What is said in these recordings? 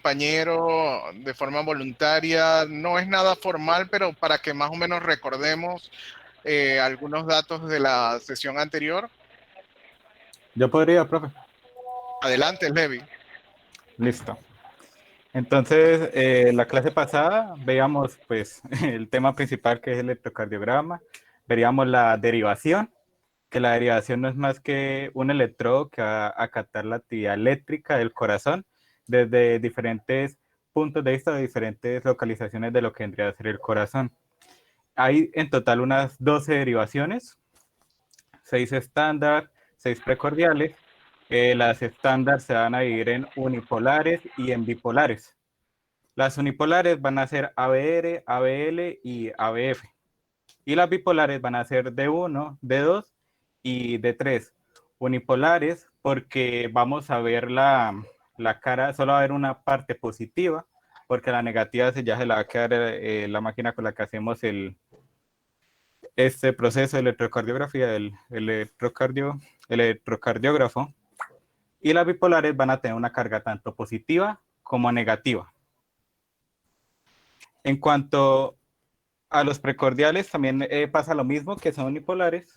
compañero de forma voluntaria. No es nada formal, pero para que más o menos recordemos algunos datos de la sesión anterior. Yo podría, profe. Adelante, Levi. Listo. Entonces, la clase pasada veíamos pues el tema principal que es el electrocardiograma, veríamos la derivación, que la derivación no es más que un electrodo que va a captar la actividad eléctrica del corazón desde diferentes puntos de vista, de diferentes localizaciones de lo que vendría a ser el corazón. Hay en total unas 12 derivaciones, 6 estándar, 6 precordiales. Las estándar se van a dividir en unipolares y en bipolares. Las unipolares van a ser ABR, ABL y ABF. Y las bipolares van a ser D1, D2 y D3. Unipolares porque vamos a ver la cara, solo va a haber una parte positiva, porque la negativa ya se la va a quedar la máquina con la que hacemos este proceso de electrocardiografía, electrocardiógrafo. Y las bipolares van a tener una carga tanto positiva como negativa. En cuanto a los precordiales, también pasa lo mismo, que son unipolares,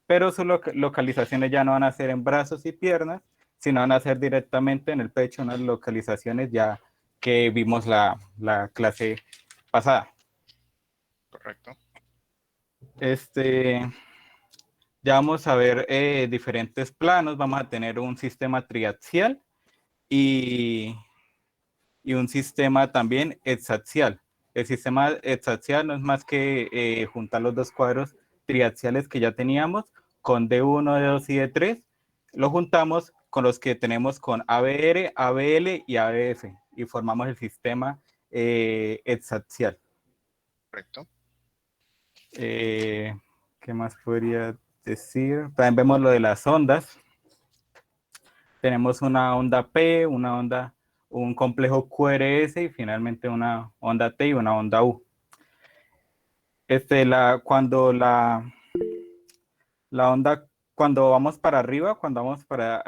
pero sus localizaciones ya no van a ser en brazos y piernas, sino van a ser directamente en el pecho, unas localizaciones ya que vimos la clase pasada. Correcto. Ya vamos a ver diferentes planos, vamos a tener un sistema triaxial y un sistema también hexaxial. El sistema hexaxial no es más que juntar los dos cuadros triaxiales que ya teníamos con D1, D2 y D3, lo juntamos con los que tenemos con ABR, ABL y ABF y formamos el sistema hexaxial. Correcto. ¿Qué más podría decir? También vemos lo de las ondas. Tenemos una onda P, un complejo QRS y finalmente una onda T y una onda U. Cuando la onda, cuando vamos para arriba, cuando vamos para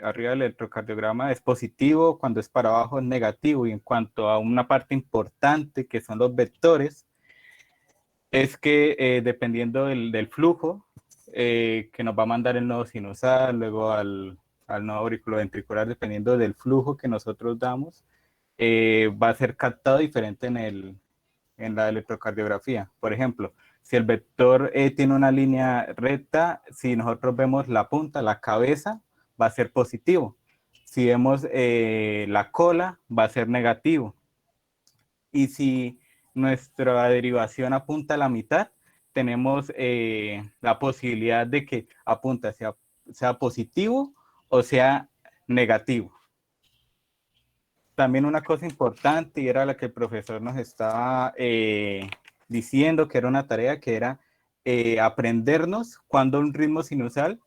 arriba del electrocardiograma es positivo, cuando es para abajo es negativo. Y en cuanto a una parte importante que son los vectores, es que dependiendo del flujo que nos va a mandar el nodo sinusal, luego al nodo auriculoventricular, dependiendo del flujo que nosotros damos, va a ser captado diferente en la electrocardiografía. Por ejemplo, si el vector tiene una línea recta, si nosotros vemos la punta, la cabeza, va a ser positivo. Si vemos la cola, va a ser negativo. Y si nuestra derivación apunta a la mitad, tenemos la posibilidad de que apunta sea positivo o sea negativo. También una cosa importante, y era la que el profesor nos estaba diciendo, que era una tarea, que era aprendernos cuándo un ritmo sinusal,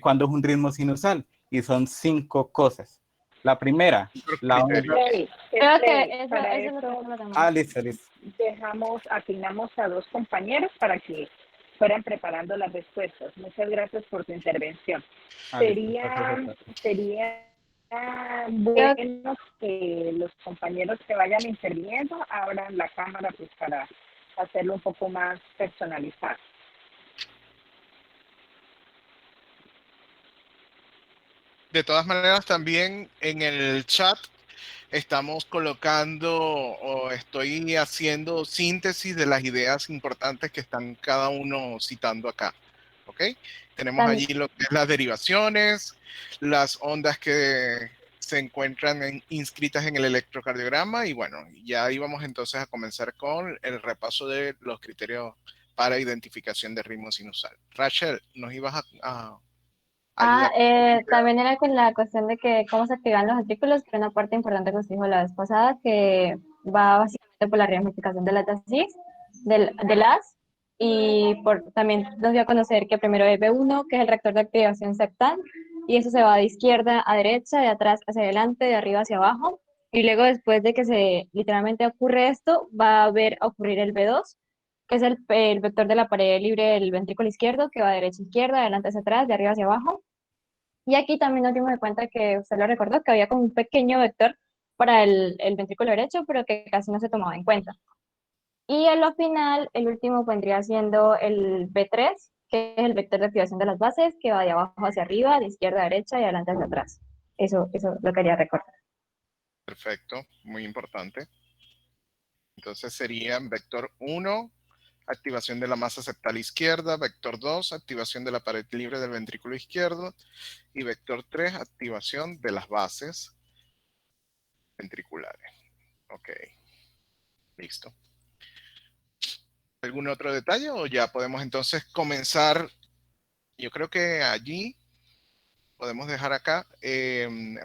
cuándo es un ritmo sinusal, y son 5 cosas. La primera, la onda... Creo que eso es lo que hacemos también. Ah, listo, listo. Asignamos a 2 compañeros para que fueran preparando las respuestas. Muchas gracias por tu intervención. Sería bueno que los compañeros que vayan interviniendo abran la cámara pues para hacerlo un poco más personalizado. De todas maneras, también en el chat estamos colocando o estoy haciendo síntesis de las ideas importantes que están cada uno citando acá. ¿Ok? Tenemos allí lo que es las derivaciones, las ondas que se encuentran inscritas en el electrocardiograma y bueno, ya íbamos entonces a comenzar con el repaso de los criterios para identificación de ritmo sinusal. Rachel, ¿nos ibas a también era con la cuestión de que cómo se activan los ventrículos, que era una parte importante que nos dijo la vez pasada, que va básicamente por la ramificación de las dasis, de las, y también nos dio a conocer que primero es B1, que es el reactor de activación septal, y eso se va de izquierda a derecha, de atrás hacia adelante, de arriba hacia abajo, y luego después de que se literalmente ocurre esto, va a ocurrir el B2, que es el vector de la pared libre del ventrículo izquierdo, que va de derecha a izquierda, de adelante hacia atrás, de arriba hacia abajo. Y aquí también nos dimos cuenta que usted lo recordó, que había como un pequeño vector para el ventrículo derecho, pero que casi no se tomaba en cuenta. Y en lo final, el último vendría siendo el B3, que es el vector de activación de las bases, que va de abajo hacia arriba, de izquierda a derecha y adelante hacia atrás. Eso lo quería recordar. Perfecto, muy importante. Entonces serían vector 1, activación de la masa septal izquierda, vector 2, activación de la pared libre del ventrículo izquierdo, y vector 3, activación de las bases ventriculares. Ok, listo. ¿Algún otro detalle o ya podemos entonces comenzar? Yo creo que allí podemos dejar acá.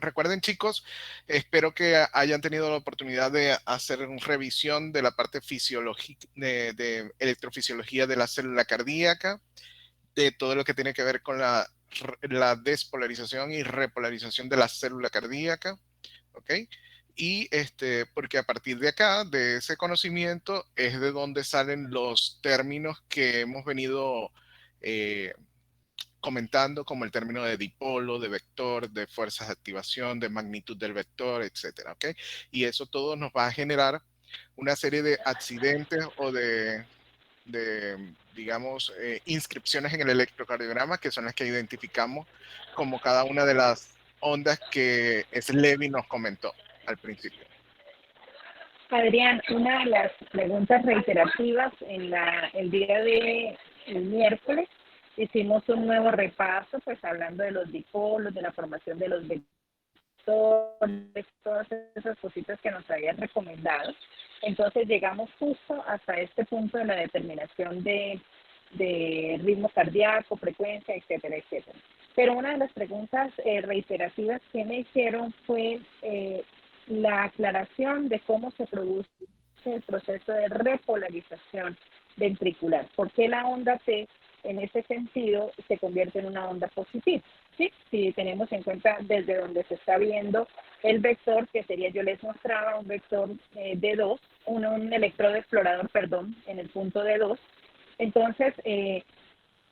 Recuerden, chicos, espero que hayan tenido la oportunidad de hacer una revisión de la parte fisiológica, de electrofisiología de la célula cardíaca, de todo lo que tiene que ver con la despolarización y repolarización de la célula cardíaca, ¿ok? Y porque a partir de acá, de ese conocimiento, es de donde salen los términos que hemos venido comentando, como el término de dipolo, de vector, de fuerzas de activación, de magnitud del vector, etcétera, ¿ok? Y eso todo nos va a generar una serie de accidentes o digamos, inscripciones en el electrocardiograma, que son las que identificamos como cada una de las ondas que Levi nos comentó al principio. Adrián, una de las preguntas reiterativas el día de el miércoles hicimos un nuevo repaso, pues hablando de los dipolos, de la formación de los vectores, todas esas cositas que nos habían recomendado. Entonces llegamos justo hasta este punto de la determinación de ritmo cardíaco, frecuencia, etcétera, etcétera. Pero una de las preguntas reiterativas que me hicieron fue la aclaración de cómo se produce el proceso de repolarización ventricular. ¿Por qué la onda T en ese sentido se convierte en una onda positiva? ¿Sí? Si tenemos en cuenta desde donde se está viendo el vector, que sería, yo les mostraba un vector D2, un electrodo explorador, perdón, en el punto D2. Entonces,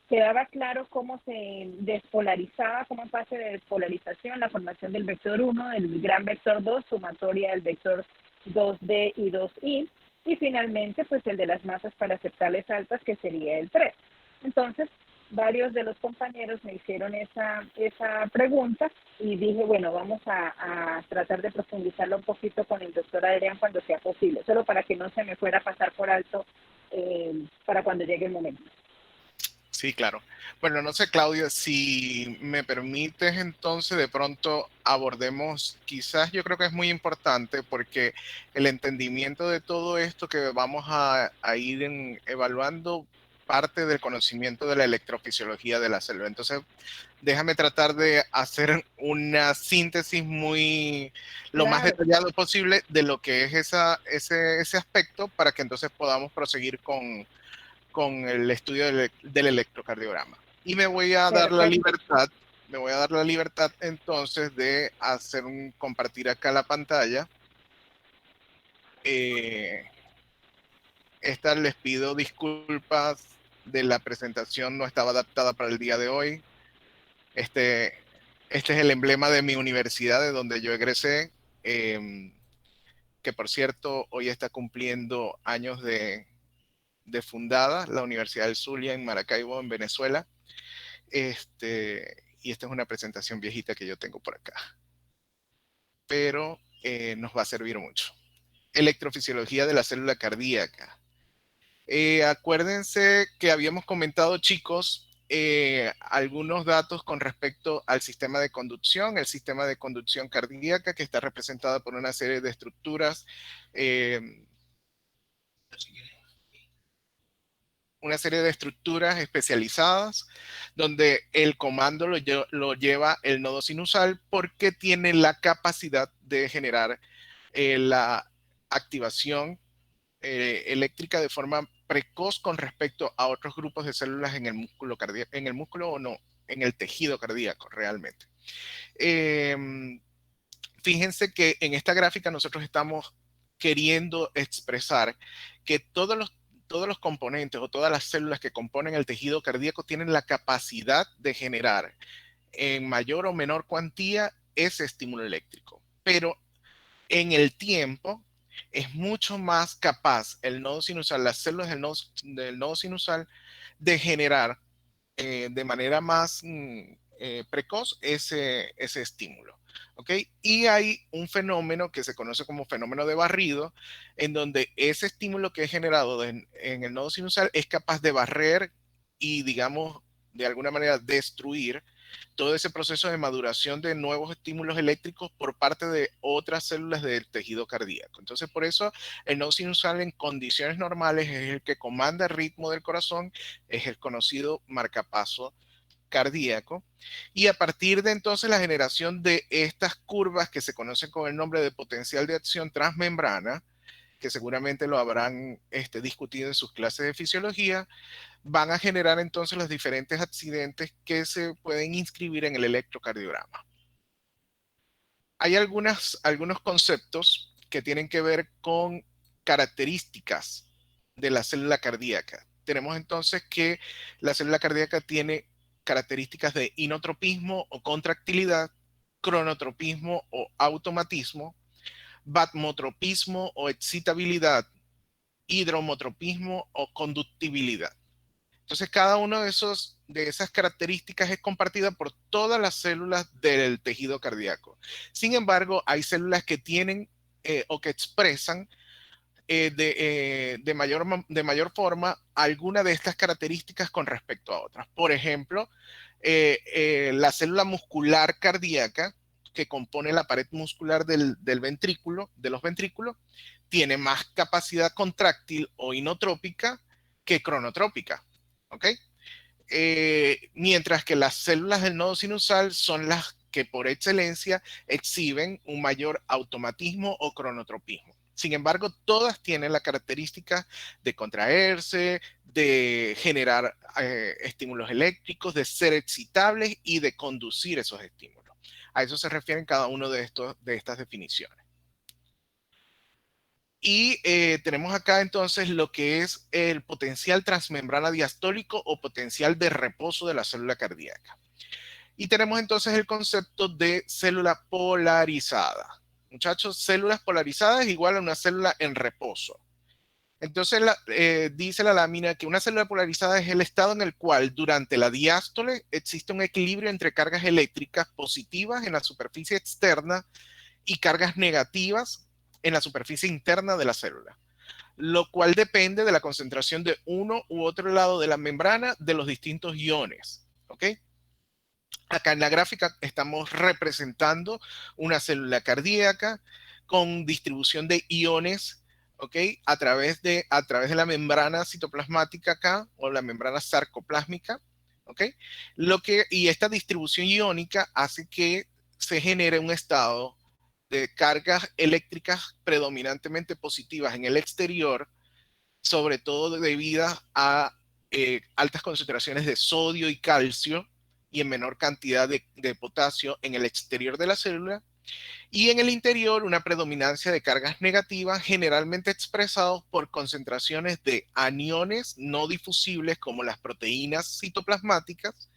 quedaba claro cómo se despolarizaba como fase de despolarización la formación del vector 1, del gran vector 2, sumatoria del vector 2D y 2I, y finalmente pues el de las masas paraceptales altas, que sería el 3. Entonces, varios de los compañeros me hicieron esa pregunta y dije, bueno, vamos a tratar de profundizarlo un poquito con el doctor Adrián cuando sea posible, solo para que no se me fuera a pasar por alto para cuando llegue el momento. Sí, claro. Bueno, no sé, Claudia, si me permites, entonces de pronto abordemos, quizás yo creo que es muy importante porque el entendimiento de todo esto que vamos a ir evaluando parte del conocimiento de la electrofisiología de la célula. Entonces, déjame tratar de hacer una síntesis lo más Claro. detallado posible de lo que es ese aspecto para que entonces podamos proseguir con el estudio del electrocardiograma. Y Perfecto. me voy a dar la libertad entonces de compartir acá la pantalla. Esta les pido disculpas de la presentación, no estaba adaptada para el día de hoy. Este es el emblema de mi universidad, de donde yo egresé, que por cierto, hoy está cumpliendo años de fundada, la Universidad del Zulia en Maracaibo, en Venezuela. Y esta es una presentación viejita que yo tengo por acá, pero nos va a servir mucho. Electrofisiología de la célula cardíaca. Acuérdense que habíamos comentado, chicos, algunos datos con respecto al sistema de conducción, el sistema de conducción cardíaca, que está representada por una serie de estructuras, especializadas, donde el comando lo lleva el nodo sinusal porque tiene la capacidad de generar la activación eléctrica de forma precoz con respecto a otros grupos de células en el músculo cardíaco, en el músculo o no, en el tejido cardíaco realmente. Fíjense que en esta gráfica nosotros estamos queriendo expresar que todos los componentes o todas las células que componen el tejido cardíaco tienen la capacidad de generar en mayor o menor cuantía ese estímulo eléctrico. Pero en el tiempo es mucho más capaz el nodo sinusal, las células del nodo sinusal, de generar de manera más precoz ese estímulo. ¿Ok? Y hay un fenómeno que se conoce como fenómeno de barrido, en donde ese estímulo que es generado en el nodo sinusal es capaz de barrer y, digamos, de alguna manera destruir todo ese proceso de maduración de nuevos estímulos eléctricos por parte de otras células del tejido cardíaco. Entonces, por eso el nodo sinusal en condiciones normales es el que comanda el ritmo del corazón, es el conocido marcapaso cardíaco, y a partir de entonces la generación de estas curvas que se conocen con el nombre de potencial de acción transmembrana, que seguramente lo habrán discutido en sus clases de fisiología, van a generar entonces los diferentes accidentes que se pueden inscribir en el electrocardiograma. Hay algunos conceptos que tienen que ver con características de la célula cardíaca. Tenemos entonces que la célula cardíaca tiene características de inotropismo o contractilidad, cronotropismo o automatismo, batmotropismo o excitabilidad, hidromotropismo o conductibilidad. Entonces, cada una de esas características es compartida por todas las células del tejido cardíaco. Sin embargo, hay células que tienen o que expresan de mayor forma alguna de estas características con respecto a otras. Por ejemplo, la célula muscular cardíaca, que compone la pared muscular del ventrículo, de los ventrículos, tiene más capacidad contráctil o inotrópica que cronotrópica. ¿Ok? Mientras que las células del nodo sinusal son las que por excelencia exhiben un mayor automatismo o cronotropismo. Sin embargo, todas tienen la característica de contraerse, de generar estímulos eléctricos, de ser excitables y de conducir esos estímulos. A eso se refieren cada uno de estas definiciones. Y tenemos acá entonces lo que es el potencial transmembrana diastólico o potencial de reposo de la célula cardíaca. Y tenemos entonces el concepto de célula polarizada. Muchachos, células polarizadas es igual a una célula en reposo. Entonces dice la lámina que una célula polarizada es el estado en el cual durante la diástole existe un equilibrio entre cargas eléctricas positivas en la superficie externa y cargas negativas en la superficie interna de la célula, lo cual depende de la concentración de uno u otro lado de la membrana de los distintos iones. ¿Ok? Acá en la gráfica estamos representando una célula cardíaca con distribución de iones, ¿ok? A través de la membrana citoplasmática acá, o la membrana sarcoplásmica, ¿ok? Y esta distribución iónica hace que se genere un estado de cargas eléctricas predominantemente positivas en el exterior, sobre todo debido a altas concentraciones de sodio y calcio y en menor cantidad de potasio en el exterior de la célula, y en el interior una predominancia de cargas negativas generalmente expresados por concentraciones de aniones no difusibles como las proteínas citoplasmáticas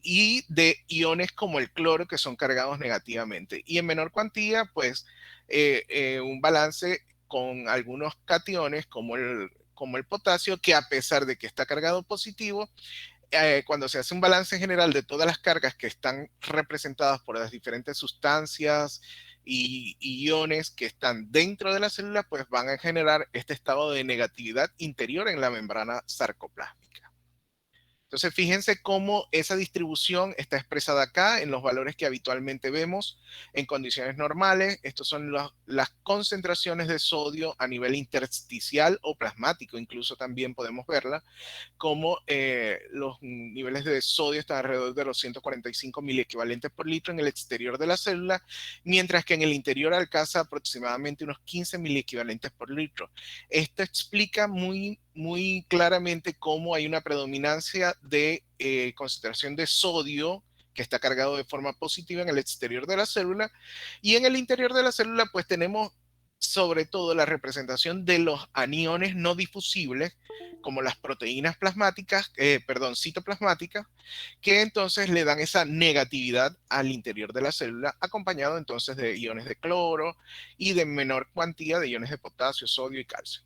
y de iones como el cloro que son cargados negativamente. Y en menor cuantía, pues un balance con algunos cationes como el potasio, que a pesar de que está cargado positivo, cuando se hace un balance general de todas las cargas que están representadas por las diferentes sustancias y iones que están dentro de la célula, pues van a generar este estado de negatividad interior en la membrana sarcoplásmica. Entonces, fíjense cómo esa distribución está expresada acá en los valores que habitualmente vemos en condiciones normales. Estos son las concentraciones de sodio a nivel intersticial o plasmático, incluso también podemos verla, como los niveles de sodio están alrededor de los 145 miliequivalentes por litro en el exterior de la célula, mientras que en el interior alcanza aproximadamente unos 15 miliequivalentes por litro. Esto explica muy claramente cómo hay una predominancia de concentración de sodio que está cargado de forma positiva en el exterior de la célula, y en el interior de la célula pues tenemos sobre todo la representación de los aniones no difusibles, como las proteínas plasmáticas, citoplasmáticas, que entonces le dan esa negatividad al interior de la célula, acompañado entonces de iones de cloro y de menor cuantía de iones de potasio, sodio y calcio.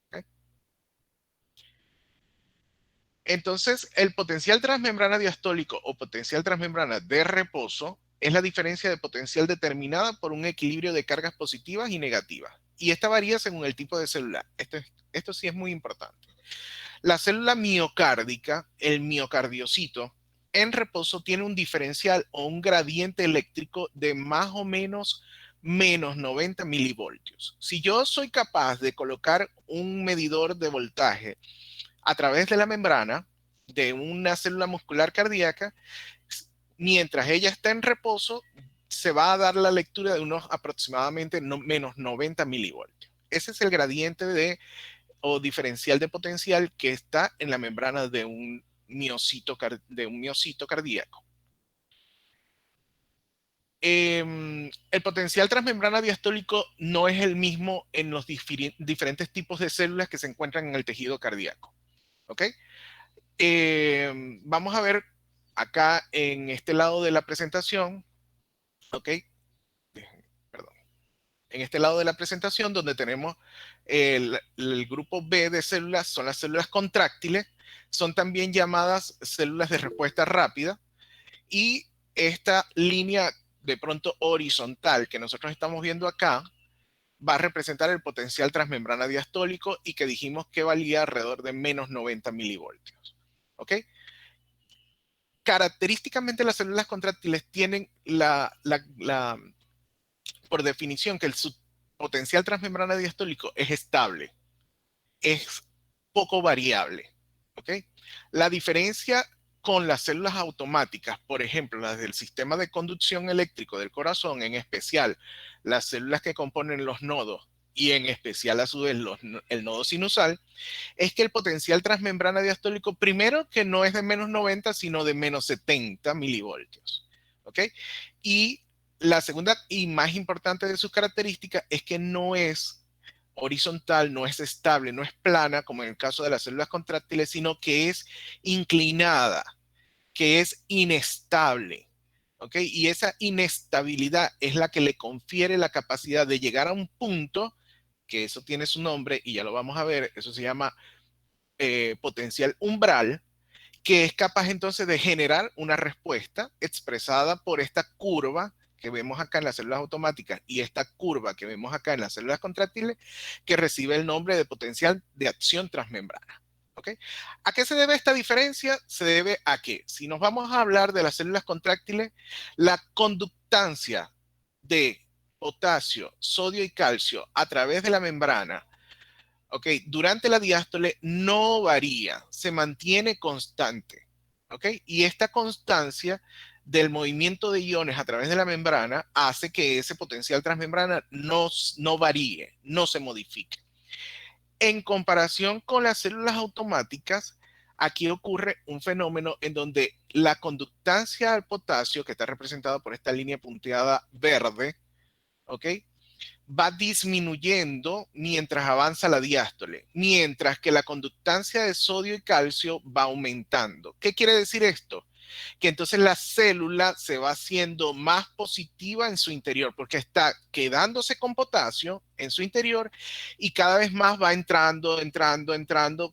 ¿Okay? Entonces, el potencial transmembrana diastólico o potencial transmembrana de reposo es la diferencia de potencial determinada por un equilibrio de cargas positivas y negativas. Y esta varía según el tipo de célula. Esto sí es muy importante. La célula miocárdica, el miocardiocito, en reposo tiene un diferencial o un gradiente eléctrico de más o menos menos 90 milivoltios. Si yo soy capaz de colocar un medidor de voltaje a través de la membrana de una célula muscular cardíaca, mientras ella está en reposo, se va a dar la lectura de unos aproximadamente menos 90 milivoltios. Ese es el gradiente o diferencial de potencial que está en la membrana de un miocito cardíaco. El potencial transmembrana diastólico no es el mismo en los diferentes tipos de células que se encuentran en el tejido cardíaco. ¿Ok? Vamos a ver acá en este lado de la presentación, ¿ok? Perdón. En este lado de la presentación donde tenemos el grupo B de células, son las células contráctiles, son también llamadas células de respuesta rápida, y esta línea de pronto horizontal que nosotros estamos viendo acá va a representar el potencial transmembrana diastólico y que dijimos que valía alrededor de menos 90 milivoltios. ¿Ok? Característicamente las células contráctiles tienen por definición que su potencial transmembrana diastólico es estable, es poco variable. ¿Ok? La diferencia con las células automáticas, por ejemplo, las del sistema de conducción eléctrico del corazón, en especial las células que componen los nodos y en especial a su vez el nodo sinusal, es que el potencial transmembrana diastólico, primero, que no es de menos 90, sino de menos 70 milivoltios. ¿Ok? Y la segunda y más importante de sus características es que no es horizontal, no es estable, no es plana, como en el caso de las células contráctiles, sino que es inclinada, que es inestable. ¿Ok? Y esa inestabilidad es la que le confiere la capacidad de llegar a un punto, que eso tiene su nombre y ya lo vamos a ver, eso se llama potencial umbral, que es capaz entonces de generar una respuesta expresada por esta curva que vemos acá en las células automáticas y esta curva que vemos acá en las células contráctiles, que recibe el nombre de potencial de acción transmembrana. ¿Ok? ¿A qué se debe esta diferencia? Se debe a que, si nos vamos a hablar de las células contráctiles, la conductancia de potasio, sodio y calcio a través de la membrana, ¿ok? Durante la diástole no varía, se mantiene constante, ¿ok? Y esta constancia del movimiento de iones a través de la membrana hace que ese potencial transmembrana no varíe, no se modifique. En comparación con las células automáticas, aquí ocurre un fenómeno en donde la conductancia al potasio, que está representada por esta línea punteada verde, ¿ok? Va disminuyendo mientras avanza la diástole, mientras que la conductancia de sodio y calcio va aumentando. ¿Qué quiere decir esto? Que entonces la célula se va haciendo más positiva en su interior, porque está quedándose con potasio en su interior y cada vez más va entrando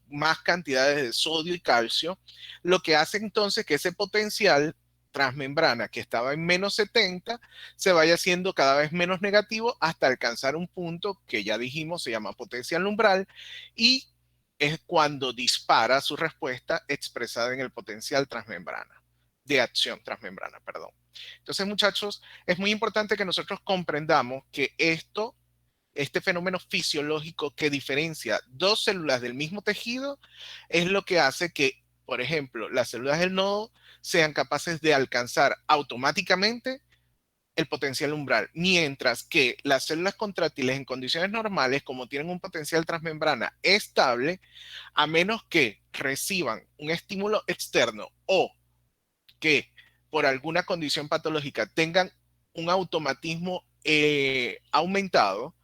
más cantidades de sodio y calcio, lo que hace entonces que ese potencial transmembrana que estaba en menos 70 se vaya haciendo cada vez menos negativo hasta alcanzar un punto que ya dijimos se llama potencial umbral, y es cuando dispara su respuesta expresada en el potencial transmembrana, de acción transmembrana, perdón. Entonces, muchachos, es muy importante que nosotros comprendamos que este fenómeno fisiológico que diferencia dos células del mismo tejido es lo que hace que, por ejemplo, las células del nodo sean capaces de alcanzar automáticamente el potencial umbral, mientras que las células contráctiles en condiciones normales, como tienen un potencial transmembrana estable, a menos que reciban un estímulo externo o que por alguna condición patológica tengan un automatismo aumentado,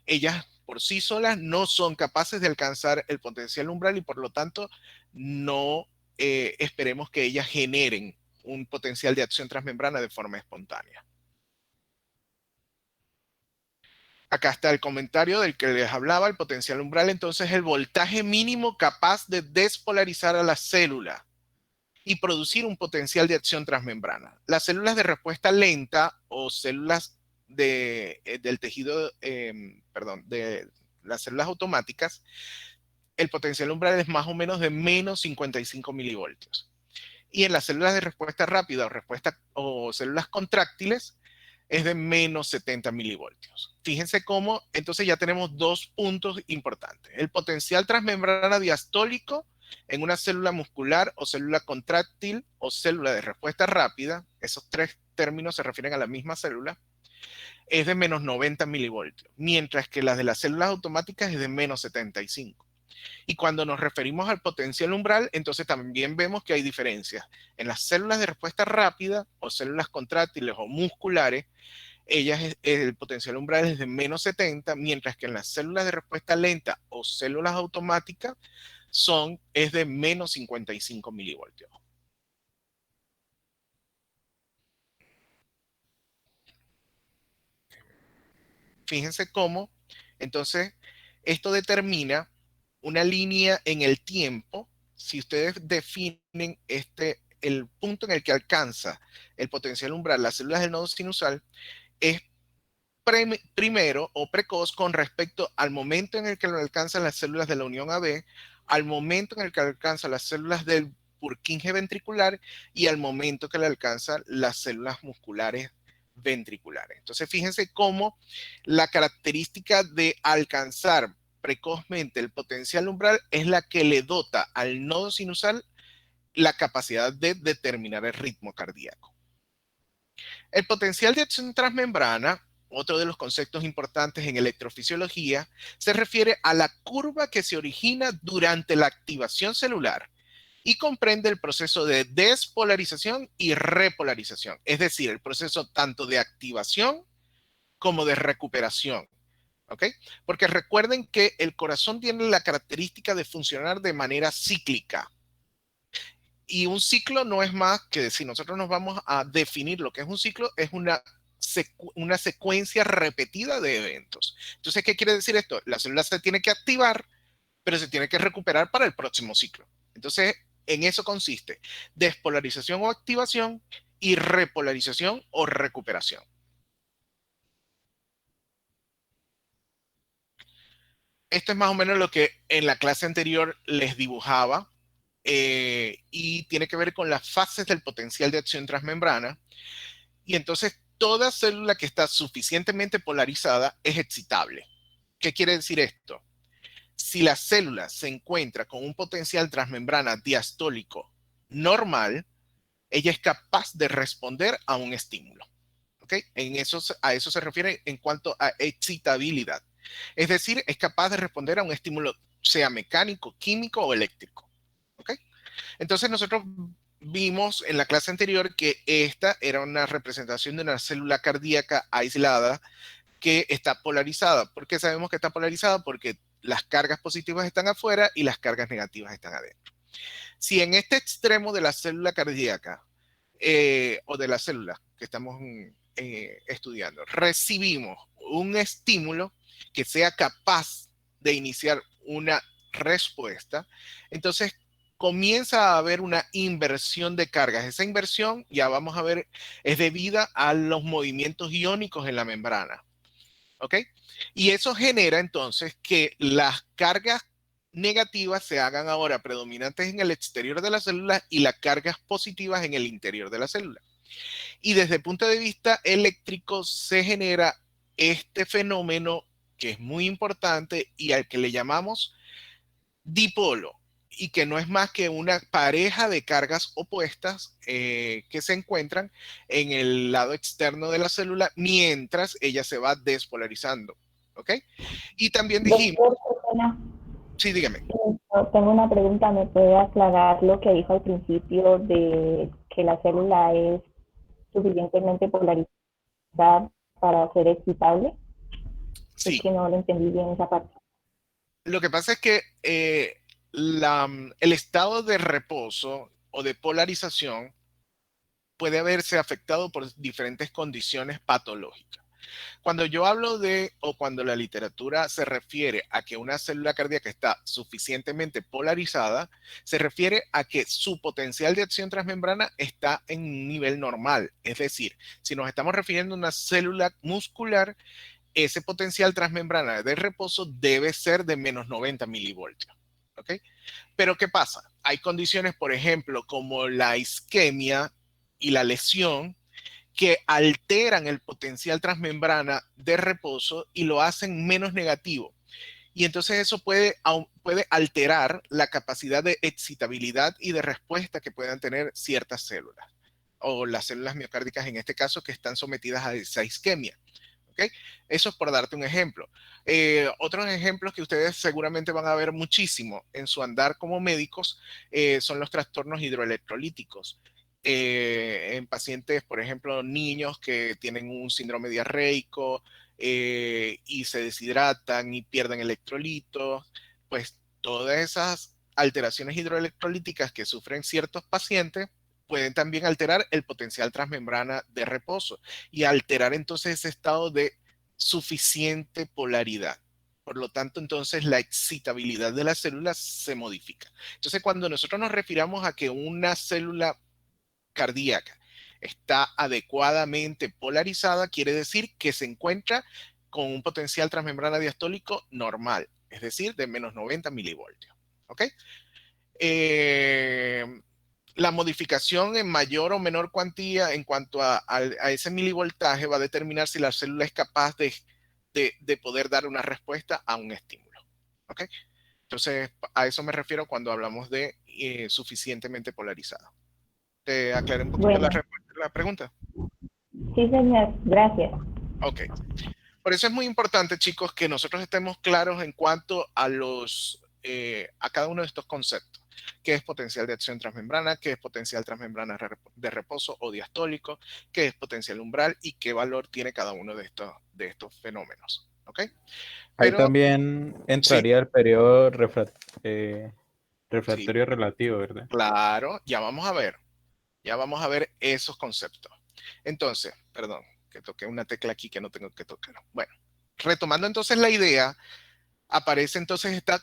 ellas por sí solas no son capaces de alcanzar el potencial umbral y por lo tanto no esperemos que ellas generen un potencial de acción transmembrana de forma espontánea. Acá está el comentario del que les hablaba, el potencial umbral, entonces el voltaje mínimo capaz de despolarizar a la célula y producir un potencial de acción transmembrana. Las células de respuesta lenta o células del tejido, de las células automáticas, el potencial umbral es más o menos de menos 55 milivoltios. Y en las células de respuesta rápida o células contráctiles es de menos 70 milivoltios. Fíjense cómo, entonces ya tenemos dos puntos importantes. El potencial transmembrana diastólico en una célula muscular o célula contráctil o célula de respuesta rápida, esos tres términos se refieren a la misma célula, es de menos 90 milivoltios, mientras que las de las células automáticas es de menos 75. Y cuando nos referimos al potencial umbral, entonces también vemos que hay diferencias. En las células de respuesta rápida o células contráctiles o musculares, el potencial umbral es de menos 70, mientras que en las células de respuesta lenta o células automáticas es de menos 55 milivoltios. Fíjense cómo, entonces, esto determina una línea en el tiempo. Si ustedes definen el punto en el que alcanza el potencial umbral las células del nodo sinusal, es primero o precoz con respecto al momento en el que lo alcanzan las células de la unión AB, al momento en el que alcanzan las células del Purkinje ventricular y al momento que le alcanzan las células musculares ventriculares. Entonces, fíjense cómo la característica de alcanzar precozmente el potencial umbral es la que le dota al nodo sinusal la capacidad de determinar el ritmo cardíaco. El potencial de acción transmembrana, otro de los conceptos importantes en electrofisiología, se refiere a la curva que se origina durante la activación celular y comprende el proceso de despolarización y repolarización, es decir, el proceso tanto de activación como de recuperación. ¿Ok? Porque recuerden que el corazón tiene la característica de funcionar de manera cíclica. Y un ciclo no es más que, si nosotros nos vamos a definir lo que es un ciclo, es una secuencia repetida de eventos. Entonces, ¿qué quiere decir esto? La célula se tiene que activar, pero se tiene que recuperar para el próximo ciclo. Entonces, en eso consiste despolarización o activación y repolarización o recuperación. Esto es más o menos lo que en la clase anterior les dibujaba y tiene que ver con las fases del potencial de acción transmembrana. Y entonces toda célula que está suficientemente polarizada es excitable. ¿Qué quiere decir esto? Si la célula se encuentra con un potencial transmembrana diastólico normal, ella es capaz de responder a un estímulo. ¿Okay? A eso se refiere en cuanto a excitabilidad. Es decir, es capaz de responder a un estímulo, sea mecánico, químico o eléctrico. ¿Okay? Entonces nosotros vimos en la clase anterior que esta era una representación de una célula cardíaca aislada que está polarizada. ¿Por qué sabemos que está polarizada? Porque las cargas positivas están afuera y las cargas negativas están adentro. Si en este extremo de la célula cardíaca o de la célula que estamos estudiando recibimos un estímulo que sea capaz de iniciar una respuesta, entonces comienza a haber una inversión de cargas. Esa inversión, ya vamos a ver, es debida a los movimientos iónicos en la membrana. ¿Ok? Y eso genera entonces que las cargas negativas se hagan ahora predominantes en el exterior de la célula y las cargas positivas en el interior de la célula. Y desde el punto de vista eléctrico se genera este fenómeno que es muy importante y al que le llamamos dipolo, y que no es más que una pareja de cargas opuestas que se encuentran en el lado externo de la célula mientras ella se va despolarizando. ¿Ok? Y también dijimos... Doctor, sí, dígame. tengo una pregunta. ¿Me puede aclarar lo que dijo al principio de que la célula es suficientemente polarizada para ser excitable? Es Sí, que no lo entendí bien esa parte. lo que pasa es que el estado de reposo o de polarización puede verse afectado por diferentes condiciones patológicas. Cuando yo hablo de, o cuando la literatura se refiere a que una célula cardíaca está suficientemente polarizada, se refiere a que su potencial de acción transmembrana está en un nivel normal. Es decir, si nos estamos refiriendo a una célula muscular, ese potencial transmembrana de reposo debe ser de menos 90 milivoltios. ¿Ok? Pero ¿qué pasa? Hay condiciones, por ejemplo, como la isquemia y la lesión, que alteran el potencial transmembrana de reposo y lo hacen menos negativo. Y entonces eso puede alterar la capacidad de excitabilidad y de respuesta que puedan tener ciertas células, o las células miocárdicas en este caso, que están sometidas a esa isquemia. ¿Okay? Eso es por darte un ejemplo. Otros ejemplos que ustedes seguramente van a ver muchísimo en su andar como médicos son los trastornos hidroelectrolíticos. En pacientes, por ejemplo, niños que tienen un síndrome diarreico y se deshidratan y pierden electrolitos, pues todas esas alteraciones hidroelectrolíticas que sufren ciertos pacientes pueden también alterar el potencial transmembrana de reposo y alterar entonces ese estado de suficiente polaridad. Por lo tanto, entonces la excitabilidad de las células se modifica. Entonces, cuando nosotros nos refiramos a que una célula cardíaca está adecuadamente polarizada, quiere decir que se encuentra con un potencial transmembrana diastólico normal, es decir, de menos 90 milivoltios. ¿Ok? Eh, la modificación en mayor o menor cuantía en cuanto a ese milivoltaje va a determinar si la célula es capaz de poder dar una respuesta a un estímulo. ¿Ok? Entonces, a eso me refiero cuando hablamos de suficientemente polarizado. ¿Te aclaré un poquito Bueno, la pregunta? sí, señor, gracias. Ok. Por eso es muy importante, chicos, que nosotros estemos claros en cuanto a a cada uno de estos conceptos. ¿Qué es potencial de acción transmembrana? ¿Qué es potencial transmembrana de reposo o diastólico? ¿Qué es potencial umbral? ¿Y qué valor tiene cada uno de estos fenómenos? ¿Ok? Ahí Pero también sí, entraría el periodo sí, refractorio relativo, ¿verdad? claro, ya vamos a ver esos conceptos. Entonces, perdón, que toqué una tecla aquí que no tengo que tocar. Bueno, retomando entonces la idea, aparece entonces esta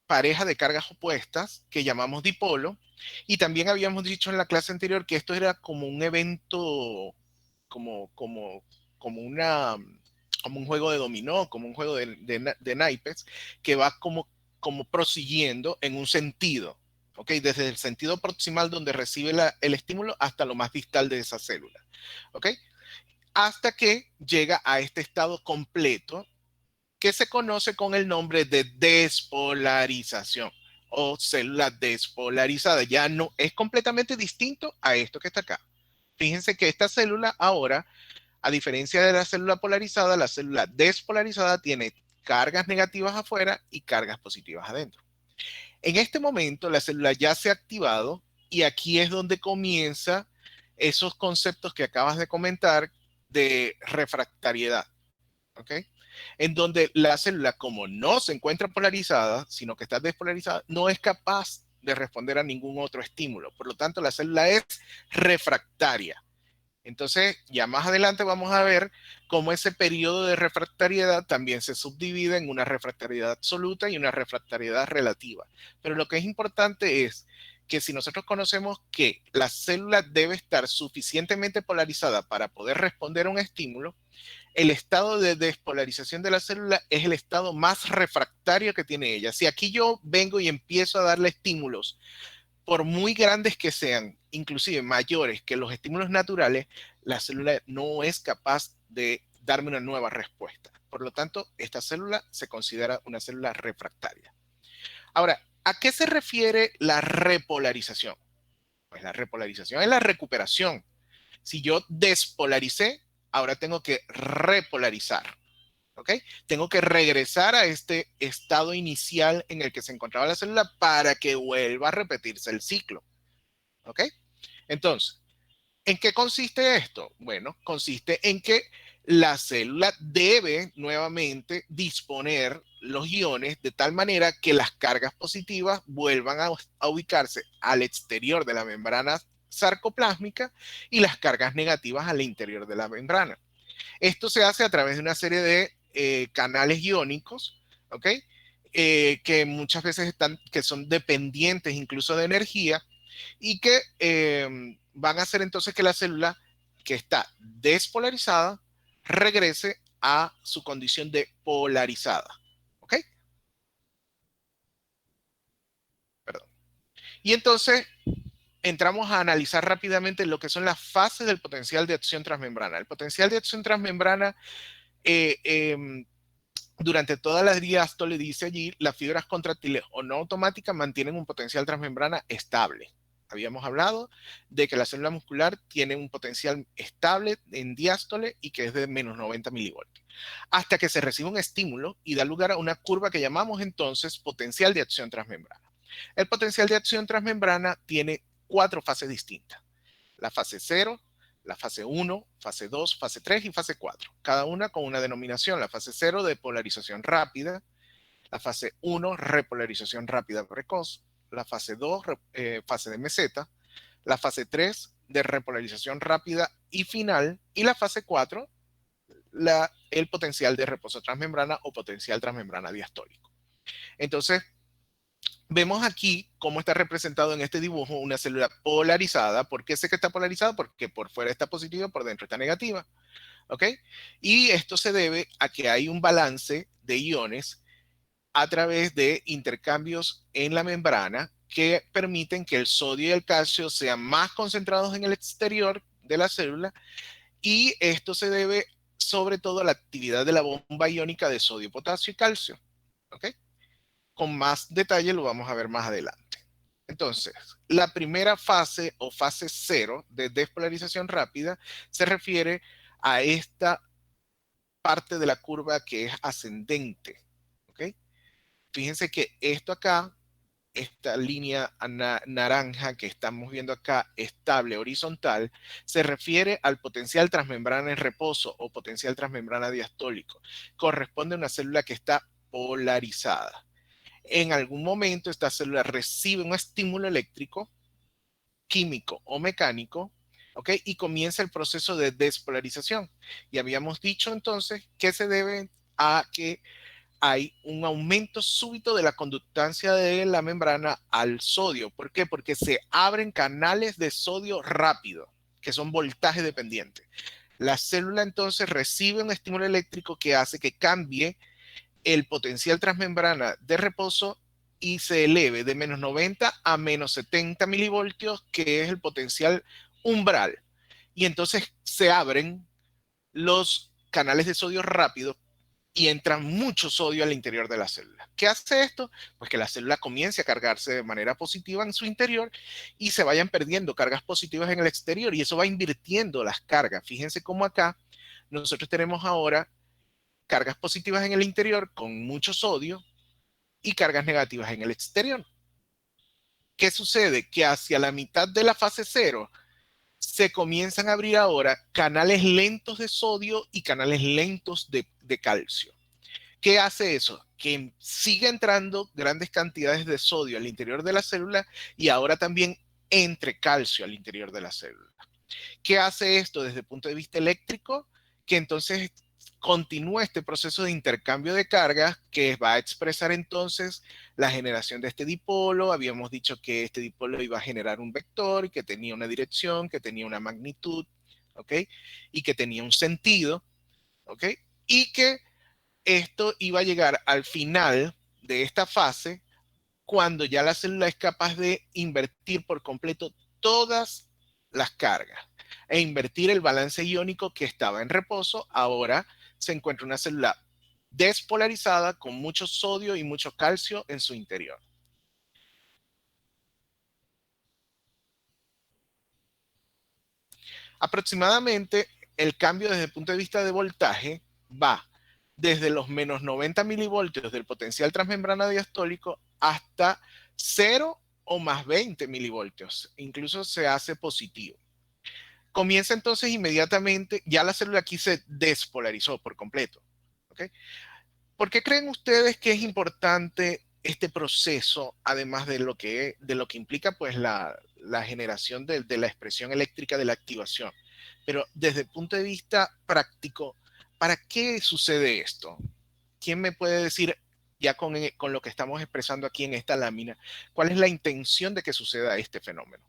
pareja de cargas opuestas que llamamos dipolo, y también habíamos dicho en la clase anterior que esto era como un evento, como, como, como una, como un juego de dominó, como un juego de naipes, que va como prosiguiendo en un sentido, ¿ok? Desde el sentido proximal donde recibe el estímulo hasta lo más distal de esa célula, ¿ok? Hasta que llega a este estado completo que se conoce con el nombre de despolarización o célula despolarizada. Ya no es completamente distinto a esto que está acá. Fíjense que esta célula ahora, a diferencia de la célula polarizada, la célula despolarizada tiene cargas negativas afuera y cargas positivas adentro. En este momento, la célula ya se ha activado y aquí es donde comienza esos conceptos que acabas de comentar de refractariedad. ¿Ok? En donde la célula, como no se encuentra polarizada, sino que está despolarizada, no es capaz de responder a ningún otro estímulo. Por lo tanto, la célula es refractaria. Entonces, ya más adelante vamos a ver cómo ese periodo de refractariedad también se subdivide en una refractariedad absoluta y una refractariedad relativa. Pero lo que es importante es que si nosotros conocemos que la célula debe estar suficientemente polarizada para poder responder a un estímulo, el estado de despolarización de la célula es el estado más refractario que tiene ella. Si aquí yo vengo y empiezo a darle estímulos, por muy grandes que sean, inclusive mayores que los estímulos naturales, la célula no es capaz de darme una nueva respuesta. Por lo tanto, esta célula se considera una célula refractaria. Ahora, ¿a qué se refiere la repolarización? Pues la repolarización es la recuperación. Si yo despolaricé, ahora tengo que repolarizar. ¿Ok? Tengo que regresar a este estado inicial en el que se encontraba la célula para que vuelva a repetirse el ciclo. ¿Ok? Entonces, ¿en qué consiste esto? Bueno, consiste en que la célula debe nuevamente disponer los iones de tal manera que las cargas positivas vuelvan a ubicarse al exterior de la membrana sarcoplásmica y las cargas negativas al interior de la membrana. Esto se hace a través de una serie de canales iónicos, ¿ok? Que muchas veces que son dependientes incluso de energía y que van a hacer entonces que la célula que está despolarizada regrese a su condición de polarizada. ¿Ok? Perdón. Y entonces entramos a analizar rápidamente lo que son las fases del potencial de acción transmembrana. El potencial de acción transmembrana, durante toda la diástole, dice allí, las fibras contráctiles o no automáticas mantienen un potencial transmembrana estable. Habíamos hablado de que la célula muscular tiene un potencial estable en diástole y que es de menos 90 milivoltios. Hasta que se recibe un estímulo y da lugar a una curva que llamamos entonces potencial de acción transmembrana. El potencial de acción transmembrana tiene 4 fases distintas. La fase 0, la fase 1, fase 2, fase 3 y fase 4. Cada una con una denominación. La fase 0 de polarización rápida, la fase 1 repolarización rápida precoz, la fase 2 fase de meseta, la fase 3 de repolarización rápida y final, y la fase 4 el potencial de reposo transmembrana o potencial transmembrana diastólico. Entonces, vemos aquí cómo está representado en este dibujo una célula polarizada. ¿Por qué sé que está polarizada? Porque por fuera está positiva, por dentro está negativa. ¿Ok? Y esto se debe a que hay un balance de iones a través de intercambios en la membrana que permiten que el sodio y el calcio sean más concentrados en el exterior de la célula, y esto se debe sobre todo a la actividad de la bomba iónica de sodio, potasio y calcio. ¿Ok? Con más detalle lo vamos a ver más adelante. Entonces, la primera fase o fase 0 de despolarización rápida se refiere a esta parte de la curva que es ascendente. ¿Ok? Fíjense que esto acá, esta línea naranja que estamos viendo acá, estable, horizontal, se refiere al potencial transmembrana en reposo o potencial transmembrana diastólico. Corresponde a una célula que está polarizada. En algún momento esta célula recibe un estímulo eléctrico, químico o mecánico, ¿ok? Y comienza el proceso de despolarización. Y habíamos dicho entonces que se debe a que hay un aumento súbito de la conductancia de la membrana al sodio. ¿Por qué? Porque se abren canales de sodio rápido, que son voltaje dependientes. La célula entonces recibe un estímulo eléctrico que hace que cambie el potencial transmembrana de reposo y se eleve de menos 90 a menos 70 milivoltios, que es el potencial umbral. Y entonces se abren los canales de sodio rápido y entra mucho sodio al interior de la célula. ¿Qué hace esto? Pues que la célula comience a cargarse de manera positiva en su interior y se vayan perdiendo cargas positivas en el exterior, y eso va invirtiendo las cargas. Fíjense cómo acá nosotros tenemos ahora cargas positivas en el interior con mucho sodio y cargas negativas en el exterior. ¿Qué sucede? Que hacia la mitad de la fase 0 se comienzan a abrir ahora canales lentos de sodio y canales lentos de calcio. ¿Qué hace eso? Que sigue entrando grandes cantidades de sodio al interior de la célula y ahora también entre calcio al interior de la célula. ¿Qué hace esto desde el punto de vista eléctrico? Que entonces continúa este proceso de intercambio de cargas que va a expresar entonces la generación de este dipolo. Habíamos dicho que este dipolo iba a generar un vector, que tenía una dirección, que tenía una magnitud, ¿ok? Y que tenía un sentido, ¿ok? Y que esto iba a llegar al final de esta fase cuando ya la célula es capaz de invertir por completo todas las cargas e invertir el balance iónico que estaba en reposo. Ahora se encuentra una célula despolarizada con mucho sodio y mucho calcio en su interior. Aproximadamente el cambio desde el punto de vista de voltaje va desde los menos 90 milivoltios del potencial transmembrana diastólico hasta 0 o más 20 milivoltios. Incluso se hace positivo. Comienza entonces inmediatamente, ya la célula aquí se despolarizó por completo. ¿Ok? ¿Por qué creen ustedes que es importante este proceso, además de lo que implica pues la generación de la expresión eléctrica de la activación? Pero desde el punto de vista práctico, ¿para qué sucede esto? ¿Quién me puede decir, ya con lo que estamos expresando aquí en esta lámina, cuál es la intención de que suceda este fenómeno?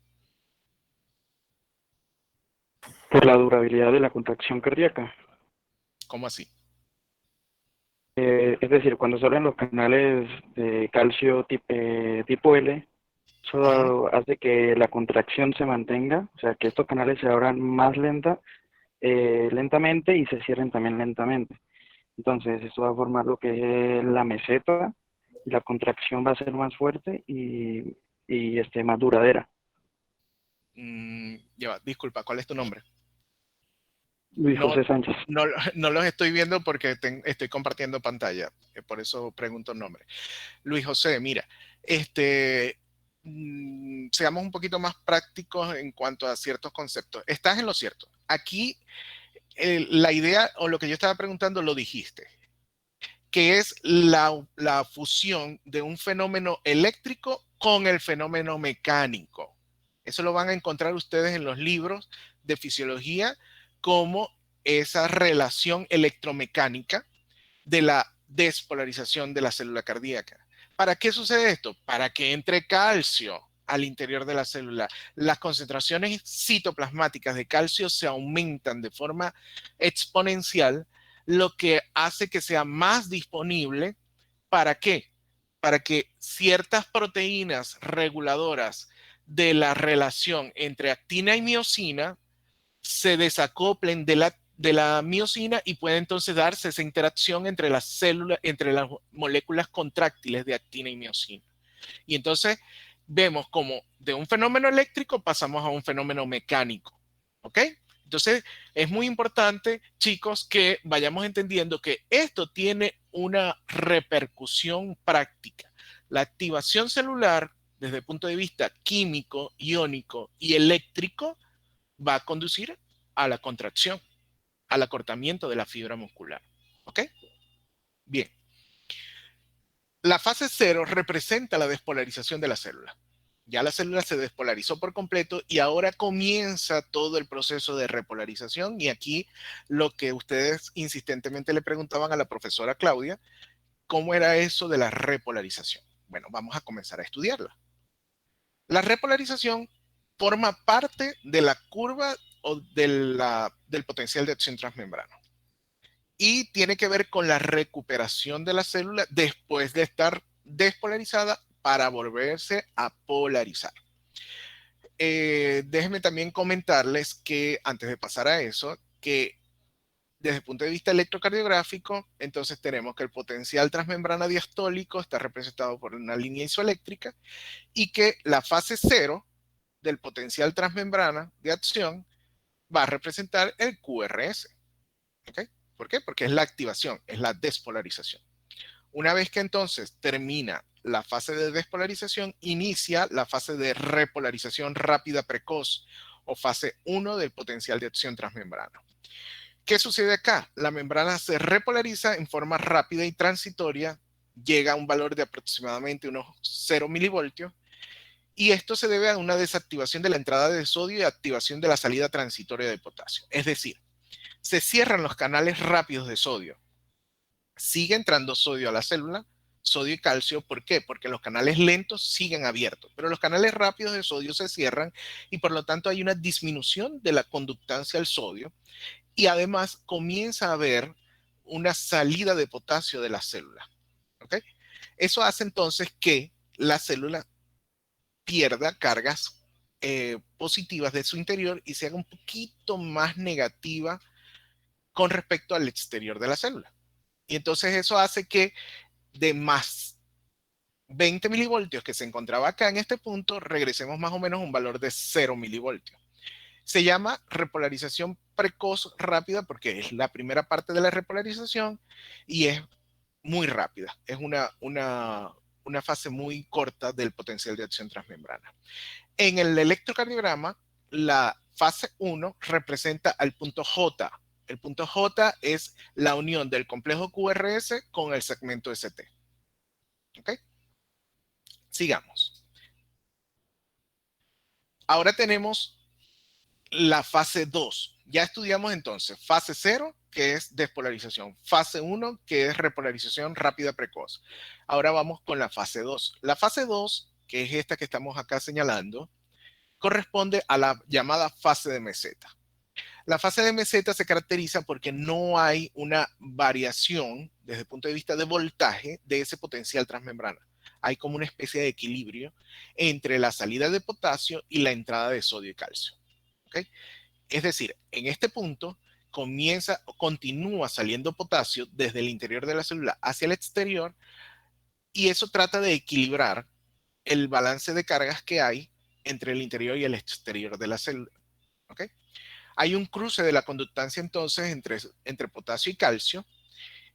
Por la durabilidad de la contracción cardíaca. ¿Cómo así? Es decir, cuando se abren los canales de calcio tipo L, Ujú. eso hace que la contracción se mantenga, o sea, que estos canales se abran más lentamente y se cierren también lentamente. Entonces, esto va a formar lo que es la meseta y la contracción va a ser más fuerte y más duradera. Ya va, disculpa, ¿cuál es tu nombre? Luis No, José Sánchez. no, no los estoy viendo porque estoy compartiendo pantalla, por eso pregunto el nombre. Luis José, mira, seamos un poquito más prácticos en cuanto a ciertos conceptos. Estás en lo cierto. Aquí la idea o lo que yo estaba preguntando lo dijiste, que es la fusión de un fenómeno eléctrico con el fenómeno mecánico. Eso lo van a encontrar ustedes en los libros de fisiología como esa relación electromecánica de la despolarización de la célula cardíaca. ¿Para qué sucede esto? Para que entre calcio al interior de la célula. Las concentraciones citoplasmáticas de calcio se aumentan de forma exponencial, lo que hace que sea más disponible. ¿Para qué? Para que ciertas proteínas reguladoras de la relación entre actina y miocina se desacoplen de la miocina y puede entonces darse esa interacción entre las células, entre las moléculas contráctiles de actina y miocina. Y entonces vemos como de un fenómeno eléctrico pasamos a un fenómeno mecánico. ¿Ok? Entonces es muy importante, chicos, que vayamos entendiendo que esto tiene una repercusión práctica. La activación celular, desde el punto de vista químico, iónico y eléctrico, va a conducir a la contracción, al acortamiento de la fibra muscular. ¿Ok? Bien. La fase 0 representa la despolarización de la célula. Ya la célula se despolarizó por completo y ahora comienza todo el proceso de repolarización. Y aquí lo que ustedes insistentemente le preguntaban a la profesora Claudia, ¿cómo era eso de la repolarización? Bueno, vamos a comenzar a estudiarla. La repolarización forma parte de la curva o del potencial de acción transmembrana y tiene que ver con la recuperación de la célula después de estar despolarizada para volverse a polarizar. Déjenme también comentarles que antes de pasar a eso, que desde el punto de vista electrocardiográfico, entonces tenemos que el potencial transmembrana diastólico está representado por una línea isoeléctrica y que la fase 0 del potencial transmembrana de acción va a representar el QRS. ¿Okay? ¿Por qué? Porque es la activación, es la despolarización. Una vez que entonces termina la fase de despolarización, inicia la fase de repolarización rápida precoz o fase 1 del potencial de acción transmembrana. ¿Qué sucede acá? La membrana se repolariza en forma rápida y transitoria, llega a un valor de aproximadamente unos 0 milivoltios, y esto se debe a una desactivación de la entrada de sodio y activación de la salida transitoria de potasio. Es decir, se cierran los canales rápidos de sodio. Sigue entrando sodio a la célula, sodio y calcio. ¿Por qué? Porque los canales lentos siguen abiertos, pero los canales rápidos de sodio se cierran y por lo tanto hay una disminución de la conductancia al sodio y además comienza a haber una salida de potasio de la célula. ¿Okay? Eso hace entonces que la célula pierda cargas positivas de su interior y se haga un poquito más negativa con respecto al exterior de la célula. Y entonces eso hace que de más 20 milivoltios que se encontraba acá en este punto, regresemos más o menos a un valor de 0 milivoltios. Se llama repolarización precoz rápida porque es la primera parte de la repolarización y es muy rápida. Es una fase muy corta del potencial de acción transmembrana. En el electrocardiograma, la fase 1 representa al punto J. El punto J es la unión del complejo QRS con el segmento ST. ¿Ok? Sigamos. Ahora tenemos la fase 2. Ya estudiamos entonces fase 0, que es despolarización. Fase 1, que es repolarización rápida precoz. Ahora vamos con la fase 2. La fase 2, que es esta que estamos acá señalando, corresponde a la llamada fase de meseta. La fase de meseta se caracteriza porque no hay una variación desde el punto de vista de voltaje de ese potencial transmembrana. Hay como una especie de equilibrio entre la salida de potasio y la entrada de sodio y calcio. ¿Okay? Es decir, en este punto continúa saliendo potasio desde el interior de la célula hacia el exterior, y eso trata de equilibrar el balance de cargas que hay entre el interior y el exterior de la célula. ¿Okay? Hay un cruce de la conductancia entonces entre potasio y calcio.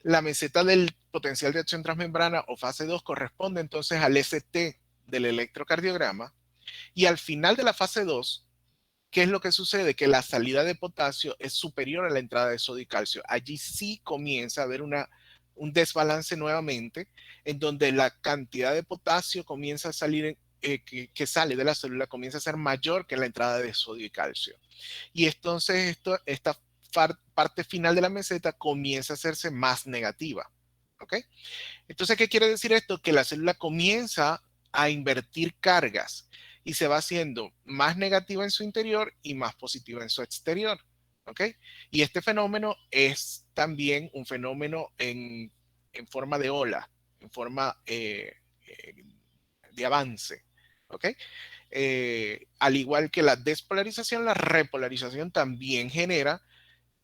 La meseta del potencial de acción transmembrana o fase 2 corresponde entonces al ST del electrocardiograma, y al final de la fase 2, ¿qué es lo que sucede? Que la salida de potasio es superior a la entrada de sodio y calcio. Allí sí comienza a haber un desbalance nuevamente, en donde la cantidad de potasio comienza a salir, que sale de la célula, comienza a ser mayor que la entrada de sodio y calcio. Y entonces esta parte final de la meseta comienza a hacerse más negativa. ¿Ok? Entonces, ¿qué quiere decir esto? Que la célula comienza a invertir cargas y se va haciendo más negativa en su interior y más positiva en su exterior. ¿Ok? Y este fenómeno es también un fenómeno en forma de ola, en forma de avance. ¿Ok? Al igual que la despolarización, la repolarización también genera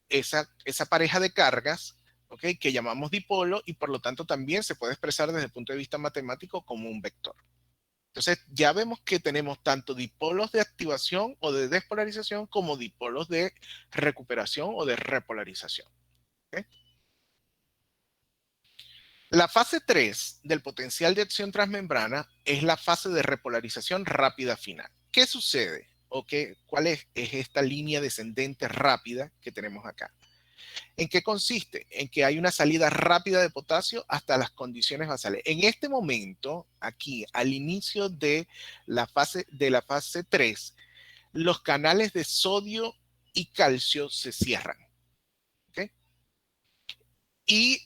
esa pareja de cargas, ¿okay? Que llamamos dipolo, y por lo tanto también se puede expresar desde el punto de vista matemático como un vector. Entonces ya vemos que tenemos tanto dipolos de activación o de despolarización como dipolos de recuperación o de repolarización. ¿Okay? La fase 3 del potencial de acción transmembrana es la fase de repolarización rápida final. ¿Qué sucede? ¿Cuál es esta línea descendente rápida que tenemos acá? ¿En qué consiste? En que hay una salida rápida de potasio hasta las condiciones basales. En este momento, aquí, al inicio de la fase 3, los canales de sodio y calcio se cierran. ¿Okay? Y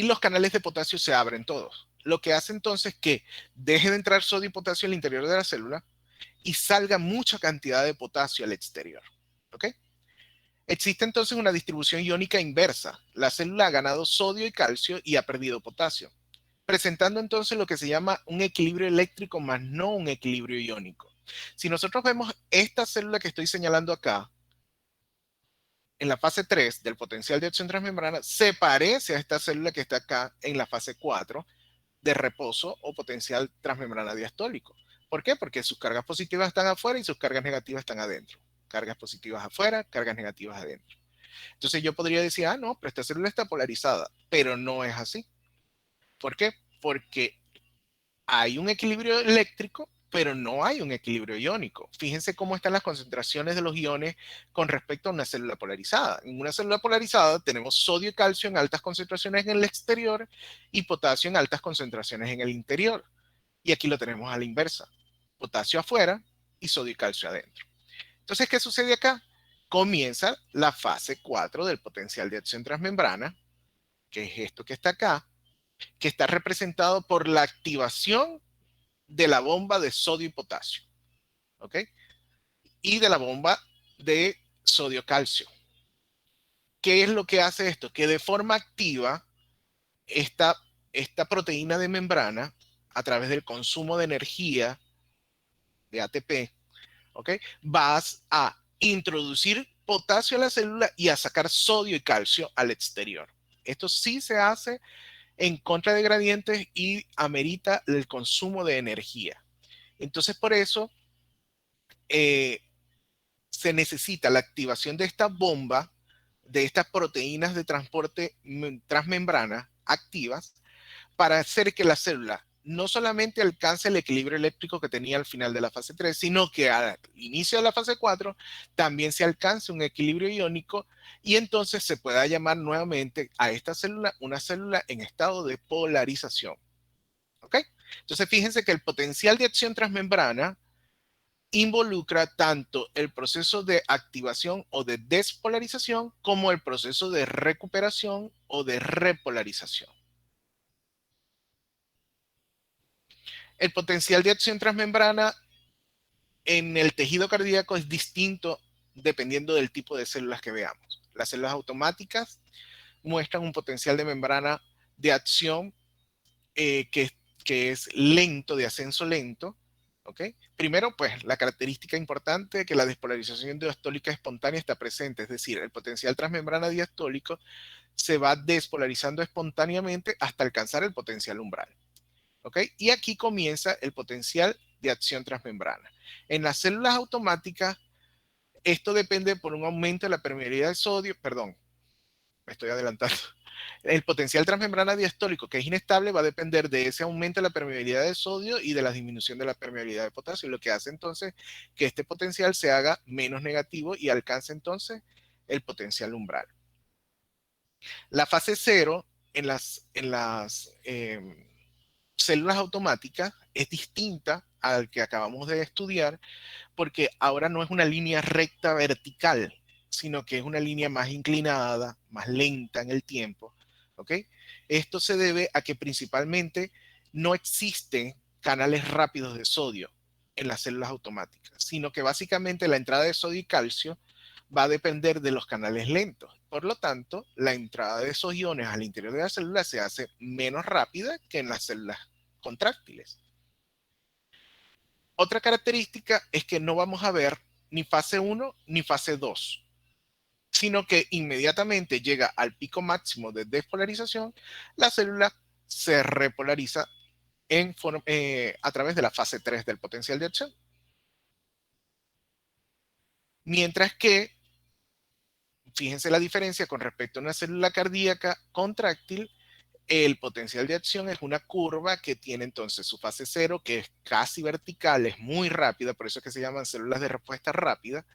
los canales de potasio se abren todos. Lo que hace entonces que deje de entrar sodio y potasio al interior de la célula y salga mucha cantidad de potasio al exterior. ¿Ok? Existe entonces una distribución iónica inversa. La célula ha ganado sodio y calcio y ha perdido potasio, presentando entonces lo que se llama un equilibrio eléctrico más no un equilibrio iónico. Si nosotros vemos esta célula que estoy señalando acá, en la fase 3 del potencial de acción transmembrana, se parece a esta célula que está acá en la fase 4 de reposo o potencial transmembrana diastólico. ¿Por qué? Porque sus cargas positivas están afuera y sus cargas negativas están adentro. Cargas positivas afuera, cargas negativas adentro. Entonces yo podría decir, ah, no, pero esta célula está polarizada, pero no es así. ¿Por qué? Porque hay un equilibrio eléctrico, pero no hay un equilibrio iónico. Fíjense cómo están las concentraciones de los iones con respecto a una célula polarizada. En una célula polarizada tenemos sodio y calcio en altas concentraciones en el exterior y potasio en altas concentraciones en el interior. Y aquí lo tenemos a la inversa. Potasio afuera y sodio y calcio adentro. Entonces, ¿qué sucede acá? Comienza la fase 4 del potencial de acción transmembrana, que es esto que está acá, que está representado por la activación de la bomba de sodio y potasio, ¿ok? Y de la bomba de sodio-calcio. ¿Qué es lo que hace esto? Que de forma activa, esta proteína de membrana, a través del consumo de energía de ATP, ¿ok? Vas a introducir potasio a la célula y a sacar sodio y calcio al exterior. Esto sí se hace en contra de gradientes y amerita el consumo de energía. Entonces, por eso se necesita la activación de esta bomba, de estas proteínas de transporte transmembrana activas, para hacer que la célula no solamente alcanza el equilibrio eléctrico que tenía al final de la fase 3, sino que al inicio de la fase 4 también se alcance un equilibrio iónico y entonces se pueda llamar nuevamente a esta célula una célula en estado de polarización. ¿Ok? Entonces fíjense que el potencial de acción transmembrana involucra tanto el proceso de activación o de despolarización como el proceso de recuperación o de repolarización. El potencial de acción transmembrana en el tejido cardíaco es distinto dependiendo del tipo de células que veamos. Las células automáticas muestran un potencial de membrana de acción que es lento, de ascenso lento. ¿Ok? Primero, pues la característica importante de que la despolarización diastólica espontánea está presente, es decir, el potencial transmembrana diastólico se va despolarizando espontáneamente hasta alcanzar el potencial umbral. ¿Ok? Y aquí comienza el potencial de acción transmembrana. En las células automáticas, esto depende por un aumento de la permeabilidad del sodio, perdón, me estoy adelantando. El potencial transmembrana diastólico, que es inestable, va a depender de ese aumento de la permeabilidad de sodio y de la disminución de la permeabilidad de potasio, lo que hace entonces que este potencial se haga menos negativo y alcance entonces el potencial umbral. La fase 0 en las células automáticas es distinta al que acabamos de estudiar porque ahora no es una línea recta vertical, sino que es una línea más inclinada, más lenta en el tiempo. ¿Ok? Esto se debe a que principalmente no existen canales rápidos de sodio en las células automáticas, sino que básicamente la entrada de sodio y calcio va a depender de los canales lentos. Por lo tanto, la entrada de esos iones al interior de la célula se hace menos rápida que en las células contráctiles. Otra característica es que no vamos a ver ni fase 1 ni fase 2, sino que inmediatamente llega al pico máximo de despolarización, la célula se repolariza a través de la fase 3 del potencial de acción. Mientras que, fíjense la diferencia con respecto a una célula cardíaca contráctil, el potencial de acción es una curva que tiene entonces su fase 0, que es casi vertical, es muy rápida, por eso es que se llaman células de respuesta rápida.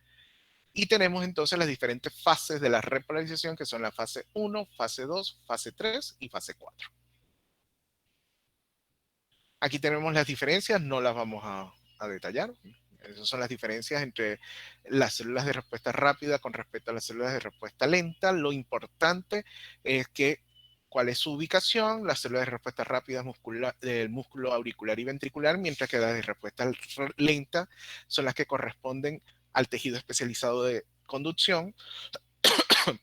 Y tenemos entonces las diferentes fases de la repolarización, que son la fase 1, fase 2, fase 3 y fase 4. Aquí tenemos las diferencias, no las vamos a detallar. Esas son las diferencias entre las células de respuesta rápida con respecto a las células de respuesta lenta. Lo importante es que cuál es su ubicación. Las células de respuesta rápida del músculo auricular y ventricular, mientras que las de respuesta lenta son las que corresponden al tejido especializado de conducción.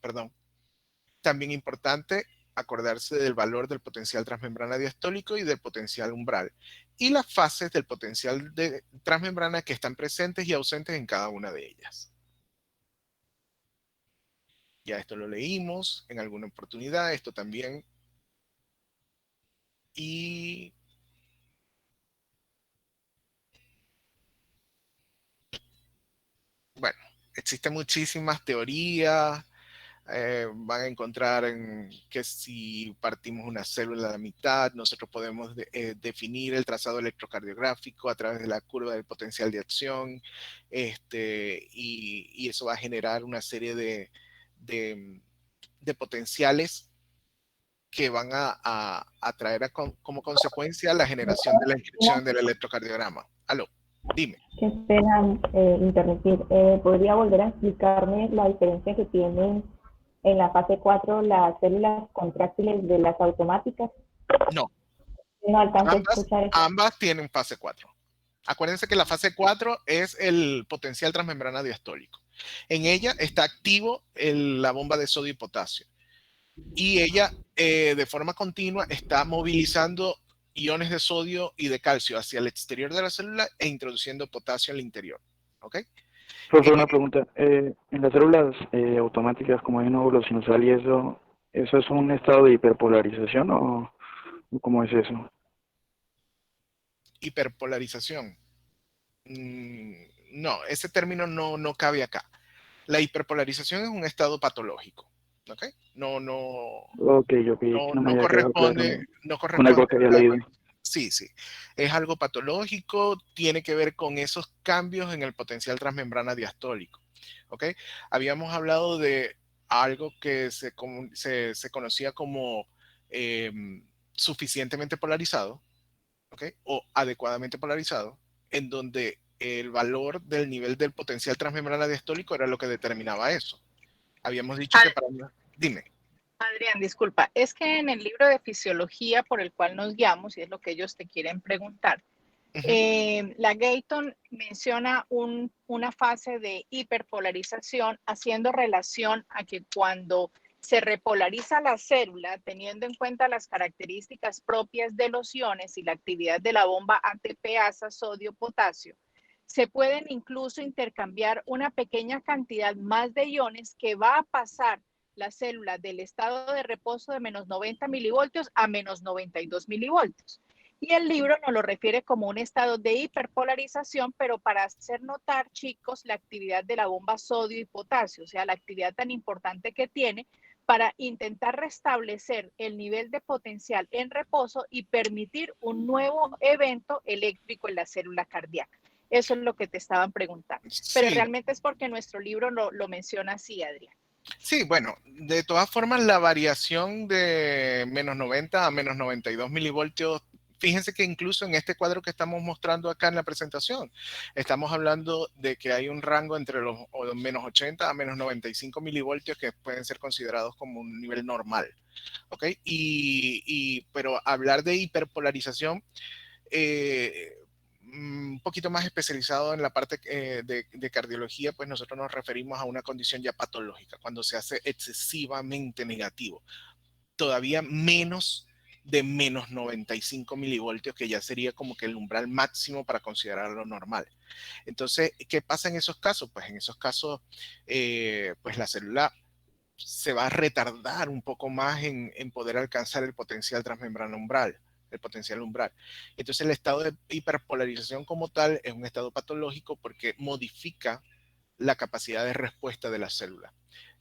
Perdón. También importante acordarse del valor del potencial transmembrana diastólico y del potencial umbral, y las fases del potencial de transmembrana que están presentes y ausentes en cada una de ellas. Ya esto lo leímos en alguna oportunidad, esto también. Y bueno, existen muchísimas teorías. Van a encontrar que si partimos una célula a la mitad, nosotros podemos definir el trazado electrocardiográfico a través de la curva del potencial de acción, y eso va a generar una serie de potenciales que van a traer como consecuencia la generación de la inscripción del electrocardiograma. Aló, dime. Qué pena interrumpir. ¿Podría volver a explicarme la diferencia que tienen en la fase 4 las células contráctiles de las automáticas? No. No alcanzo a escuchar eso. Ambas tienen fase 4. Acuérdense que la fase 4 es el potencial transmembrana diastólico. En ella está activo la bomba de sodio y potasio. Y ella, de forma continua, está movilizando iones de sodio y de calcio hacia el exterior de la célula e introduciendo potasio al interior. ¿Ok? Profesor, una pregunta. En las células automáticas, como hay un óvulo sinusal y ¿eso es un estado de hiperpolarización o cómo es eso? Hiperpolarización. No, ese término no cabe acá. La hiperpolarización es un estado patológico. ¿Ok? Ok, no me había quedado claro No con algo corresponde que había leído. Sí, sí. Es algo patológico, tiene que ver con esos cambios en el potencial transmembrana diastólico. ¿Ok? Habíamos hablado de algo que se conocía como suficientemente polarizado, ¿ok? O adecuadamente polarizado, en donde el valor del nivel del potencial transmembrana diastólico era lo que determinaba eso. Habíamos dicho que para... Dime. Adrián, disculpa, es que en el libro de fisiología por el cual nos guiamos, y es lo que ellos te quieren preguntar, la Gayton menciona una fase de hiperpolarización haciendo relación a que cuando se repolariza la célula, teniendo en cuenta las características propias de los iones y la actividad de la bomba ATPasa, sodio, potasio, se pueden incluso intercambiar una pequeña cantidad más de iones que va a pasar la célula del estado de reposo de menos 90 milivoltios a menos 92 milivoltios. Y el libro nos lo refiere como un estado de hiperpolarización, pero para hacer notar, chicos, la actividad de la bomba sodio y potasio, o sea, la actividad tan importante que tiene para intentar restablecer el nivel de potencial en reposo y permitir un nuevo evento eléctrico en la célula cardíaca. Eso es lo que te estaban preguntando. Pero Sí. realmente es porque nuestro libro lo menciona así, Adrián. Sí, bueno, de todas formas, la variación de menos 90 a menos 92 milivoltios, fíjense que incluso en este cuadro que estamos mostrando acá en la presentación, estamos hablando de que hay un rango entre los menos 80 a menos 95 milivoltios que pueden ser considerados como un nivel normal. ¿Ok? Pero hablar de hiperpolarización, un poquito más especializado en la parte de cardiología, pues nosotros nos referimos a una condición ya patológica, cuando se hace excesivamente negativo, todavía menos de menos 95 milivoltios, que ya sería como que el umbral máximo para considerarlo normal. Entonces, ¿qué pasa en esos casos? Pues en esos casos, pues la célula se va a retardar un poco más en poder alcanzar el potencial transmembrana umbral, el potencial umbral. Entonces el estado de hiperpolarización como tal es un estado patológico porque modifica la capacidad de respuesta de la célula.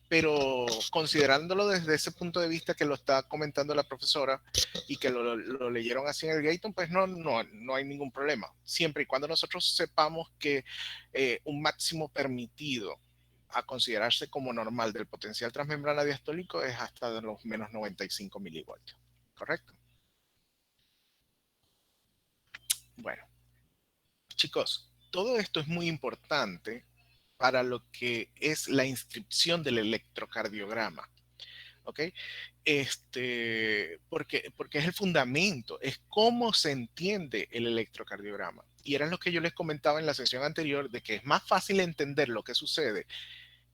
Pero considerándolo desde ese punto de vista que lo está comentando la profesora y que lo leyeron así en el Gayton, pues no hay ningún problema. Siempre y cuando nosotros sepamos que un máximo permitido a considerarse como normal del potencial transmembrana diastólico es hasta de los menos 95 milivoltios. ¿Correcto? Bueno, chicos, todo esto es muy importante para lo que es la inscripción del electrocardiograma. ¿Ok? Porque es el fundamento, es cómo se entiende el electrocardiograma. Y era lo que yo les comentaba en la sesión anterior, de que es más fácil entender lo que sucede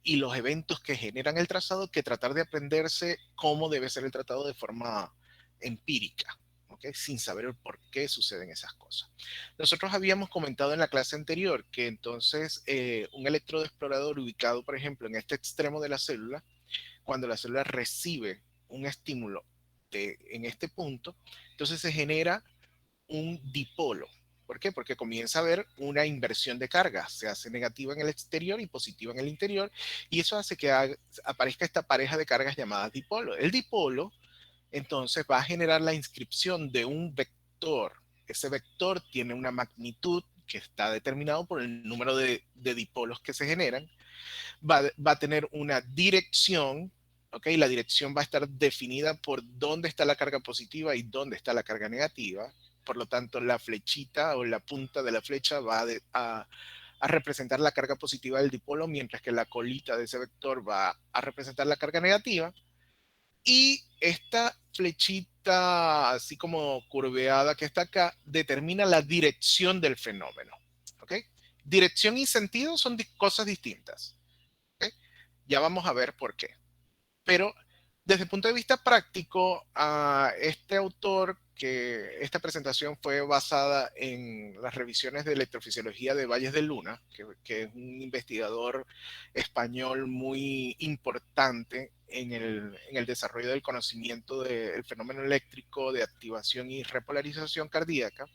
y los eventos que generan el trazado que tratar de aprenderse cómo debe ser el tratado de forma empírica, ¿ok? Sin saber el por qué suceden esas cosas. Nosotros habíamos comentado en la clase anterior que entonces un electrodo explorador ubicado, por ejemplo, en este extremo de la célula, cuando la célula recibe un estímulo en este punto, entonces se genera un dipolo. ¿Por qué? Porque comienza a haber una inversión de carga. Se hace negativa en el exterior y positiva en el interior. Y eso hace que aparezca esta pareja de cargas llamadas dipolo. El dipolo, entonces, va a generar la inscripción de un vector. Ese vector tiene una magnitud que está determinado por el número de dipolos que se generan. Va a tener una dirección. ¿Ok? La dirección va a estar definida por dónde está la carga positiva y dónde está la carga negativa. Por lo tanto, la flechita o la punta de la flecha va a representar la carga positiva del dipolo, mientras que la colita de ese vector va a representar la carga negativa. Y esta flechita, así como curveada que está acá, determina la dirección del fenómeno. ¿Ok? Dirección y sentido son cosas distintas. ¿Ok? Ya vamos a ver por qué. Pero desde el punto de vista práctico, este autor, que esta presentación fue basada en las revisiones de electrofisiología de Valles de Luna, que es un investigador español muy importante en el desarrollo del conocimiento del fenómeno eléctrico de activación y repolarización cardíaca,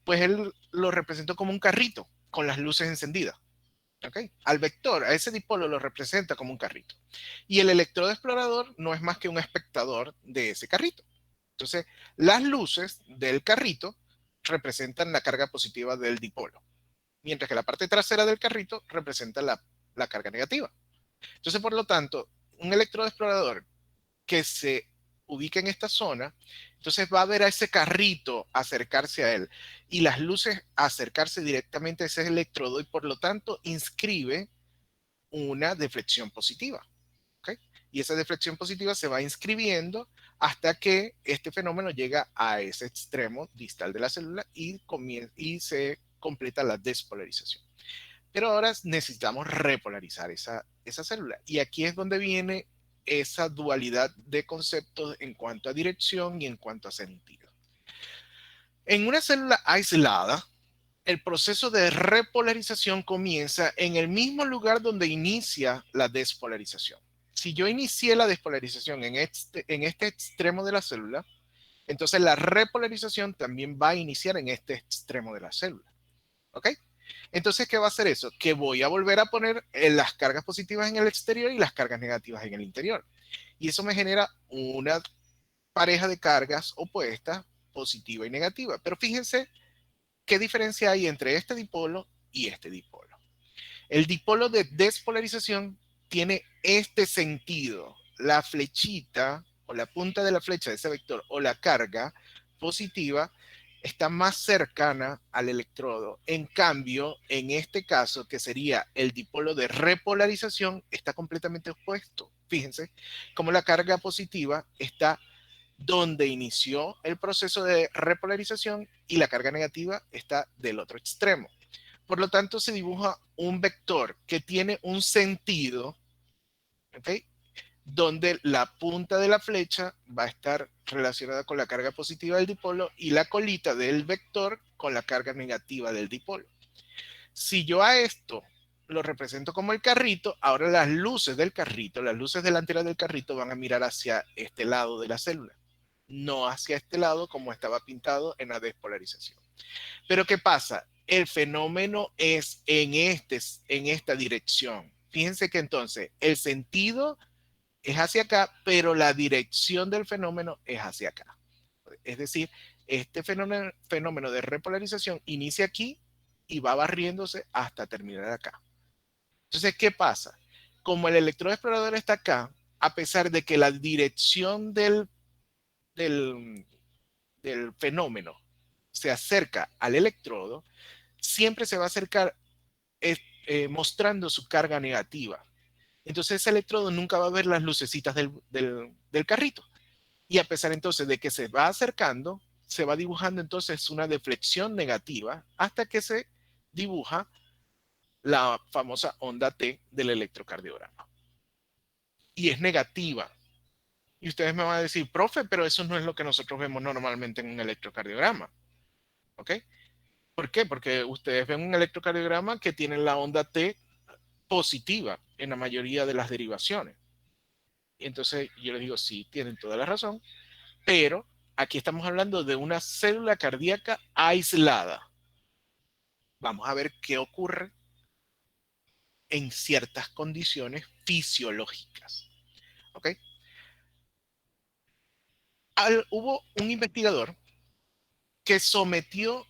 pues él lo representó como un carrito con las luces encendidas. ¿Okay? Al vector, a ese dipolo lo representa como un carrito. Y el electrodo explorador no es más que un espectador de ese carrito. Entonces, las luces del carrito representan la carga positiva del dipolo, mientras que la parte trasera del carrito representa la carga negativa. Entonces, por lo tanto, un electrodo explorador que se ubica en esta zona, entonces va a ver a ese carrito acercarse a él y las luces acercarse directamente a ese electrodo y por lo tanto inscribe una deflexión positiva. ¿Okay? Y esa deflexión positiva se va inscribiendo hasta que este fenómeno llega a ese extremo distal de la célula y se completa la despolarización. Pero ahora necesitamos repolarizar esa célula. Y aquí es donde viene esa dualidad de conceptos en cuanto a dirección y en cuanto a sentido. En una célula aislada, el proceso de repolarización comienza en el mismo lugar donde inicia la despolarización. Si yo inicié la despolarización en este extremo de la célula, entonces la repolarización también va a iniciar en este extremo de la célula. ¿Ok? Entonces, ¿qué va a hacer eso? Que voy a volver a poner las cargas positivas en el exterior y las cargas negativas en el interior. Y eso me genera una pareja de cargas opuestas, positiva y negativa. Pero fíjense qué diferencia hay entre este dipolo y este dipolo. El dipolo de despolarización tiene este sentido. La flechita o la punta de la flecha de ese vector o la carga positiva está más cercana al electrodo. En cambio, en este caso, que sería el dipolo de repolarización, está completamente opuesto. Fíjense cómo la carga positiva está donde inició el proceso de repolarización y la carga negativa está del otro extremo. Por lo tanto, se dibuja un vector que tiene un sentido, ¿okay? Donde la punta de la flecha va a estar relacionada con la carga positiva del dipolo y la colita del vector con la carga negativa del dipolo. Si yo a esto lo represento como el carrito, ahora las luces del carrito, las luces delanteras del carrito van a mirar hacia este lado de la célula, no hacia este lado como estaba pintado en la despolarización. Pero ¿qué pasa? El fenómeno es en esta dirección. Fíjense que entonces el sentido es hacia acá, pero la dirección del fenómeno es hacia acá. Es decir, este fenómeno de repolarización inicia aquí y va barriéndose hasta terminar acá. Entonces, ¿qué pasa? Como el electrodo explorador está acá, a pesar de que la dirección del fenómeno se acerca al electrodo, siempre se va a acercar mostrando su carga negativa. Entonces ese electrodo nunca va a ver las lucecitas del carrito. Y a pesar entonces de que se va acercando, se va dibujando entonces una deflexión negativa hasta que se dibuja la famosa onda T del electrocardiograma. Y es negativa. Y ustedes me van a decir, profe, pero eso no es lo que nosotros vemos normalmente en un electrocardiograma. ¿Ok? ¿Por qué? Porque ustedes ven un electrocardiograma que tiene la onda T positiva en la mayoría de las derivaciones. Y entonces yo les digo, sí, tienen toda la razón, pero aquí estamos hablando de una célula cardíaca aislada. Vamos a ver qué ocurre en ciertas condiciones fisiológicas. ¿Ok? Hubo un investigador que sometió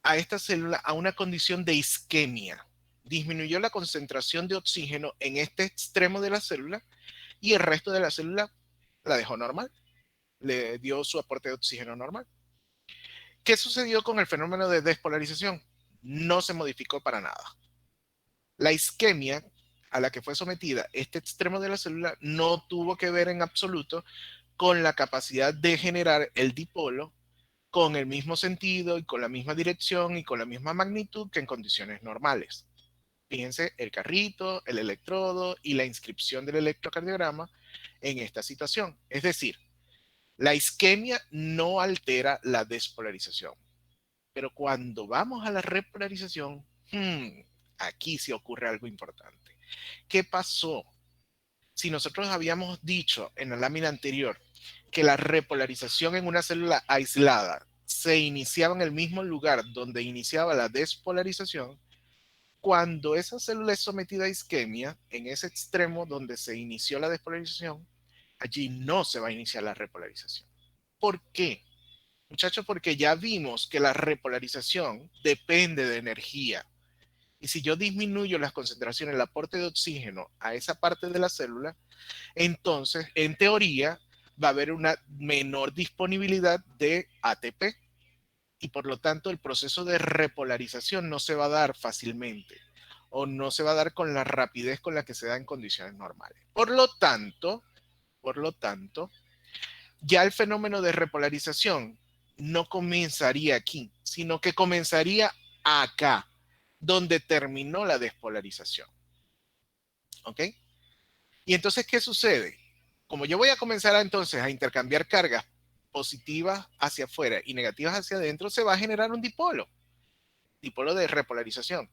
a esta célula a una condición de isquemia. Disminuyó la concentración de oxígeno en este extremo de la célula y el resto de la célula la dejó normal. Le dio su aporte de oxígeno normal. ¿Qué sucedió con el fenómeno de despolarización? No se modificó para nada. La isquemia a la que fue sometida este extremo de la célula no tuvo que ver en absoluto con la capacidad de generar el dipolo con el mismo sentido y con la misma dirección y con la misma magnitud que en condiciones normales. Fíjense el carrito, el electrodo y la inscripción del electrocardiograma en esta situación. Es decir, la isquemia no altera la despolarización. Pero cuando vamos a la repolarización, aquí sí ocurre algo importante. ¿Qué pasó? Si nosotros habíamos dicho en la lámina anterior que la repolarización en una célula aislada se iniciaba en el mismo lugar donde iniciaba la despolarización, cuando esa célula es sometida a isquemia, en ese extremo donde se inició la despolarización, allí no se va a iniciar la repolarización. ¿Por qué? Muchachos, porque ya vimos que la repolarización depende de energía. Y si yo disminuyo las concentraciones, el aporte de oxígeno a esa parte de la célula, entonces, en teoría, va a haber una menor disponibilidad de ATP y por lo tanto el proceso de repolarización no se va a dar fácilmente o no se va a dar con la rapidez con la que se da en condiciones normales. Por lo tanto, ya el fenómeno de repolarización no comenzaría aquí, sino que comenzaría acá, donde terminó la despolarización. ¿Ok? Y entonces, ¿qué sucede? Como yo voy a comenzar entonces a intercambiar cargas positivas hacia afuera y negativas hacia adentro, se va a generar un dipolo de repolarización,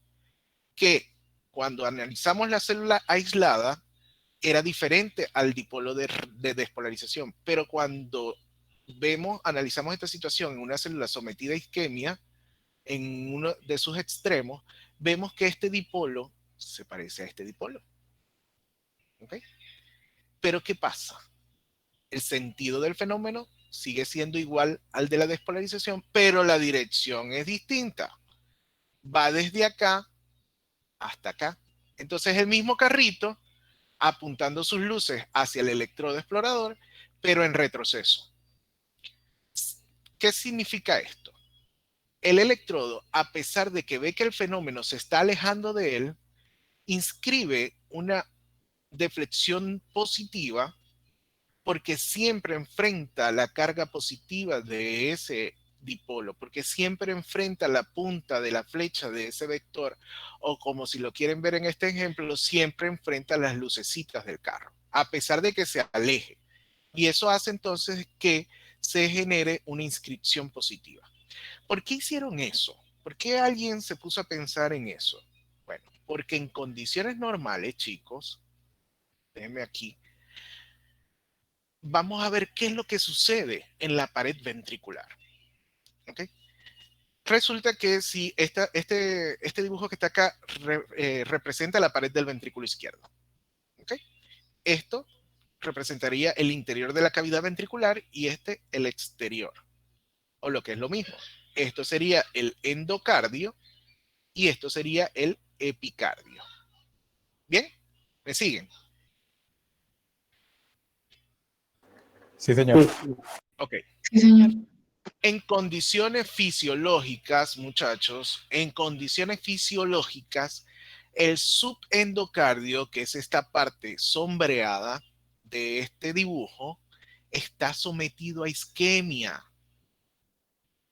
que cuando analizamos la célula aislada era diferente al dipolo de despolarización, pero cuando analizamos esta situación en una célula sometida a isquemia, en uno de sus extremos, vemos que este dipolo se parece a este dipolo. ¿Ok? Pero ¿qué pasa? El sentido del fenómeno sigue siendo igual al de la despolarización, pero la dirección es distinta. Va desde acá hasta acá. Entonces el mismo carrito apuntando sus luces hacia el electrodo explorador, pero en retroceso. ¿Qué significa esto? El electrodo, a pesar de que ve que el fenómeno se está alejando de él, inscribe una deflexión positiva porque siempre enfrenta la carga positiva de ese dipolo, porque siempre enfrenta la punta de la flecha de ese vector, o como si lo quieren ver en este ejemplo, siempre enfrenta las lucecitas del carro, a pesar de que se aleje. Y eso hace entonces que se genere una inscripción positiva. ¿Por qué hicieron eso? ¿Por qué alguien se puso a pensar en eso? Bueno, porque en condiciones normales, chicos, déjenme aquí, vamos a ver qué es lo que sucede en la pared ventricular. ¿Okay? Resulta que si este dibujo que está acá representa la pared del ventrículo izquierdo. ¿Okay? Esto representaría el interior de la cavidad ventricular y este el exterior. O lo que es lo mismo. Esto sería el endocardio y esto sería el epicardio. ¿Bien? ¿Me siguen? Sí, señor. Ok. Sí, señor. En condiciones fisiológicas, muchachos, en condiciones fisiológicas, el subendocardio, que es esta parte sombreada de este dibujo, está sometido a isquemia.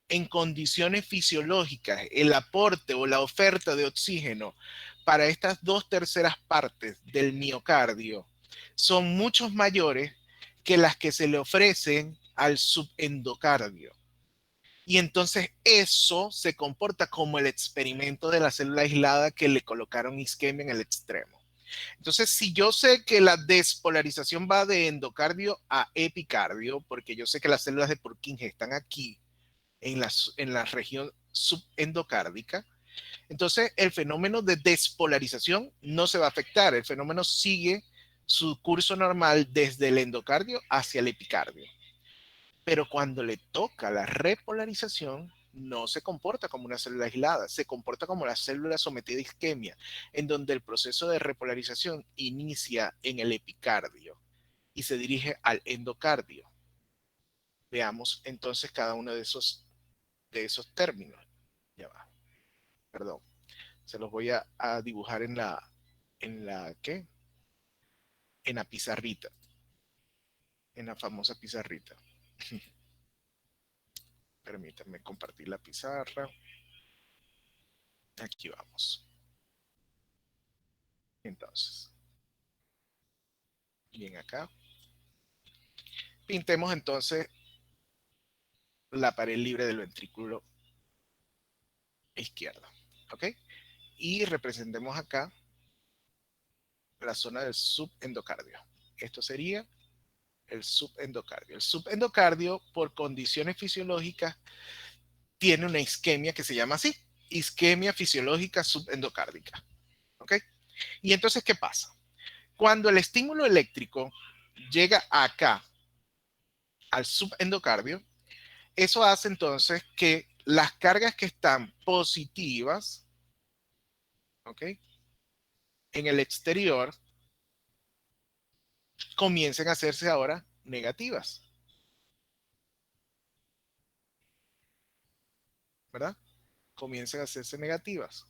En condiciones fisiológicas, el aporte o la oferta de oxígeno para estas 2/3 partes del miocardio son muchos mayores que las que se le ofrecen al subendocardio. Y entonces eso se comporta como el experimento de la célula aislada que le colocaron isquemia en el extremo. Entonces, si yo sé que la despolarización va de endocardio a epicardio, porque yo sé que las células de Purkinje están aquí, en la región subendocárdica, entonces el fenómeno de despolarización no se va a afectar. El fenómeno sigue su curso normal desde el endocardio hacia el epicardio. Pero cuando le toca la repolarización, no se comporta como una célula aislada, se comporta como la célula sometida a isquemia, en donde el proceso de repolarización inicia en el epicardio y se dirige al endocardio. Veamos entonces cada uno de esos términos. Ya va. Perdón. Se los voy a dibujar ¿qué? En la pizarrita. En la famosa pizarrita. Permítanme compartir la pizarra. Aquí vamos. Entonces, bien acá. Pintemos entonces la pared libre del ventrículo izquierdo. ¿Ok? Y representemos acá la zona del subendocardio. Esto sería el subendocardio. El subendocardio, por condiciones fisiológicas, tiene una isquemia que se llama así, isquemia fisiológica subendocárdica. ¿Ok? Y entonces, ¿qué pasa? Cuando el estímulo eléctrico llega acá, al subendocardio, Eso hace entonces que las cargas que están positivas, ¿ok?, en el exterior, comiencen a hacerse ahora negativas, ¿verdad? Comiencen a hacerse negativas.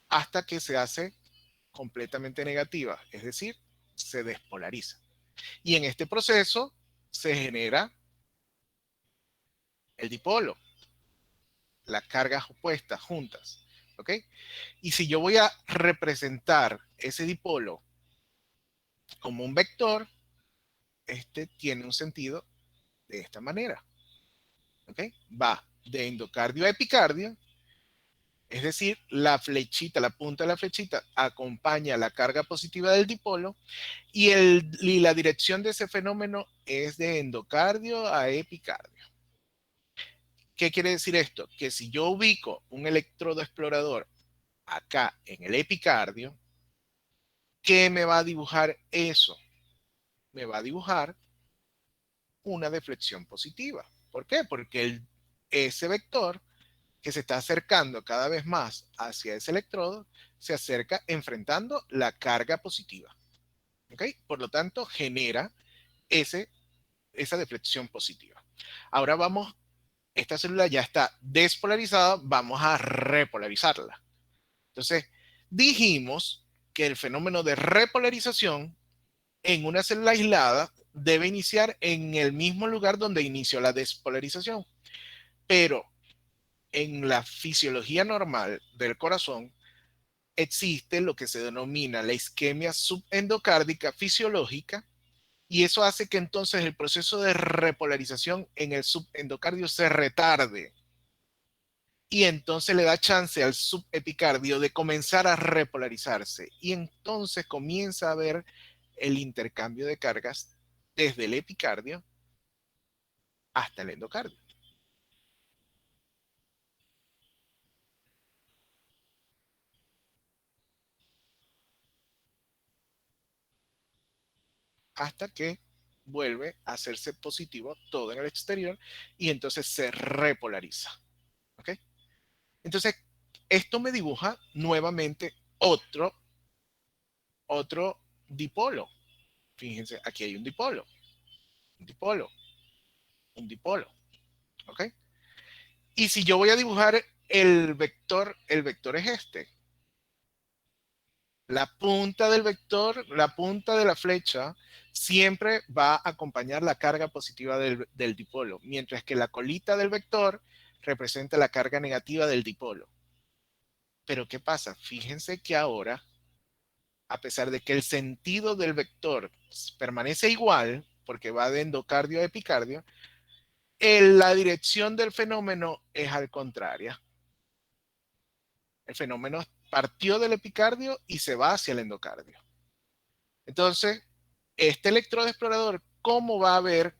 Hasta que se hace completamente negativa, es decir, se despolariza. Y en este proceso se genera el dipolo, las cargas opuestas juntas, ¿ok? Y si yo voy a representar ese dipolo como un vector, este tiene un sentido de esta manera, ¿ok? Va de endocardio a epicardio, es decir, la flechita, la punta de la flechita acompaña la carga positiva del dipolo y la dirección de ese fenómeno es de endocardio a epicardio. ¿Qué quiere decir esto? Que si yo ubico un electrodo explorador acá en el epicardio, ¿qué me va a dibujar eso? Me va a dibujar una deflexión positiva. ¿Por qué? Porque ese vector que se está acercando cada vez más hacia ese electrodo se acerca enfrentando la carga positiva. ¿Ok? Por lo tanto, genera esa deflexión positiva. Ahora vamos, esta célula ya está despolarizada, vamos a repolarizarla. Entonces, dijimos que el fenómeno de repolarización en una célula aislada debe iniciar en el mismo lugar donde inició la despolarización. Pero en la fisiología normal del corazón existe lo que se denomina la isquemia subendocárdica fisiológica, y eso hace que entonces el proceso de repolarización en el subendocardio se retarde. Y entonces le da chance al subepicardio de comenzar a repolarizarse. Y entonces comienza a haber el intercambio de cargas desde el epicardio hasta el endocardio. Hasta que vuelve a hacerse positivo todo en el exterior y entonces se repolariza. ¿Ok? Entonces, esto me dibuja nuevamente otro dipolo. Fíjense, aquí hay un dipolo, un dipolo, un dipolo. ¿Ok? Y si yo voy a dibujar el vector es este. La punta del vector, la punta de la flecha, siempre va a acompañar la carga positiva del dipolo, mientras que la colita del vector representa la carga negativa del dipolo. Pero ¿qué pasa? Fíjense que ahora, a pesar de que el sentido del vector permanece igual, porque va de endocardio a epicardio, la dirección del fenómeno es al contrario. El fenómeno partió del epicardio y se va hacia el endocardio. Entonces, este electrodo explorador, ¿cómo va a ver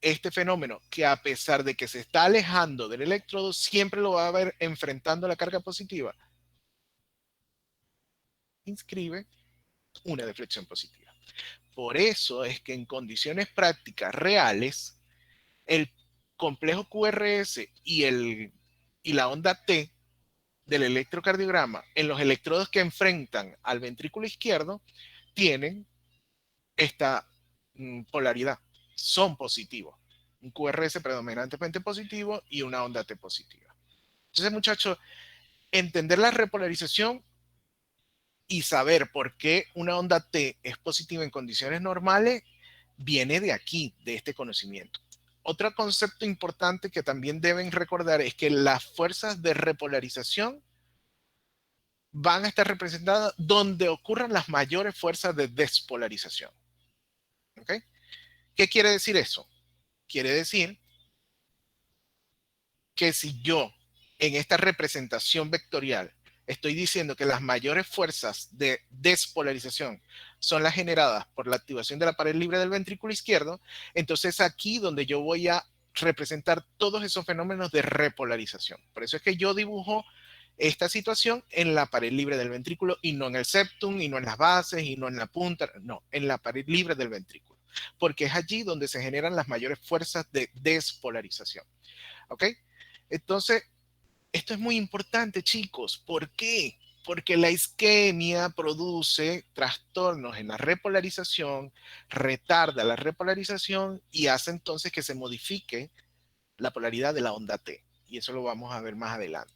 este fenómeno? Que a pesar de que se está alejando del electrodo, siempre lo va a ver enfrentando la carga positiva. Inscribe una deflexión positiva. Por eso es que en condiciones prácticas reales, el complejo QRS y la onda T del electrocardiograma en los electrodos que enfrentan al ventrículo izquierdo tienen esta polaridad, son positivos. Un QRS predominantemente positivo y una onda T positiva. Entonces, muchachos, entender la repolarización y saber por qué una onda T es positiva en condiciones normales viene de aquí, de este conocimiento. Otro concepto importante que también deben recordar es que las fuerzas de repolarización van a estar representadas donde ocurran las mayores fuerzas de despolarización. ¿Ok? ¿Qué quiere decir eso? Quiere decir que si yo en esta representación vectorial estoy diciendo que las mayores fuerzas de despolarización son las generadas por la activación de la pared libre del ventrículo izquierdo, entonces aquí donde yo voy a representar todos esos fenómenos de repolarización. Por eso es que yo dibujo esta situación en la pared libre del ventrículo y no en el septum, y no en las bases, y no en la punta, no, en la pared libre del ventrículo. porque es allí donde se generan las mayores fuerzas de despolarización. ¿Ok? Entonces, esto es muy importante, chicos. ¿Por qué? Porque la isquemia produce trastornos en la repolarización, retarda la repolarización y hace entonces que se modifique la polaridad de la onda T. Y eso lo vamos a ver más adelante.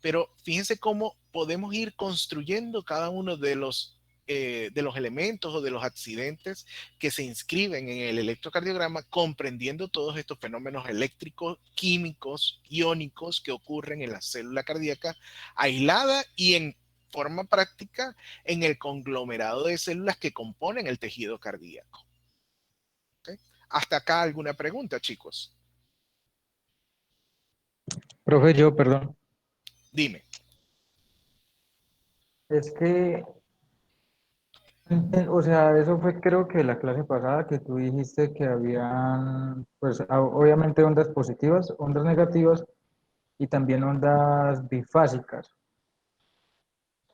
Pero fíjense cómo podemos ir construyendo cada uno de los elementos o de los accidentes que se inscriben en el electrocardiograma, comprendiendo todos estos fenómenos eléctricos, químicos, iónicos que ocurren en la célula cardíaca aislada y en forma práctica en el conglomerado de células que componen el tejido cardíaco. ¿Okay? Hasta acá alguna pregunta, chicos. Profe, yo, perdón. Dime. Es que, o sea, eso fue creo que la clase pasada que tú dijiste que habían, pues obviamente ondas positivas, ondas negativas y también ondas bifásicas.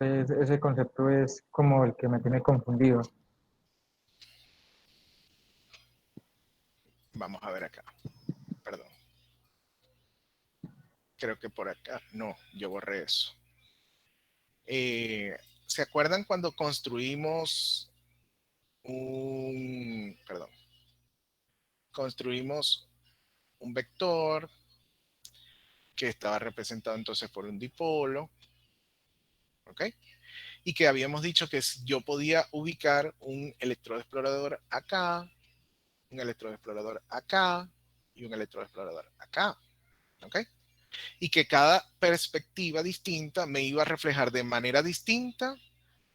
Entonces, ese concepto es como el que me tiene confundido. Vamos a ver acá. Perdón. Creo que por acá. No, yo borré eso. ¿Se acuerdan cuando construimos perdón, construimos un vector que estaba representado entonces por un dipolo, ¿ok? Y que habíamos dicho que yo podía ubicar un electrodo explorador acá, un electrodo explorador acá y un electrodo explorador acá, ¿ok? Y que cada perspectiva distinta me iba a reflejar de manera distinta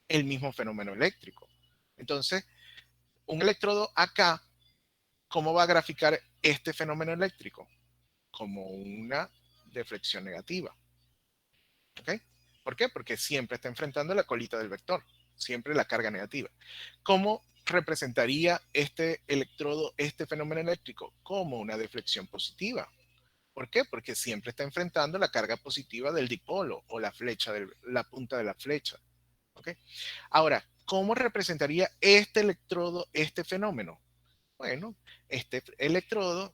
el mismo fenómeno eléctrico. Entonces, un electrodo acá, ¿cómo va a graficar este fenómeno eléctrico? Como una deflexión negativa. ¿Ok? ¿Por qué? Porque siempre está enfrentando la colita del vector, siempre la carga negativa. ¿Cómo representaría este electrodo, este fenómeno eléctrico? Como una deflexión positiva. ¿Por qué? Porque siempre está enfrentando la carga positiva del dipolo o la flecha, la punta de la flecha. ¿Ok? Ahora, ¿cómo representaría este electrodo, este fenómeno? Bueno, este electrodo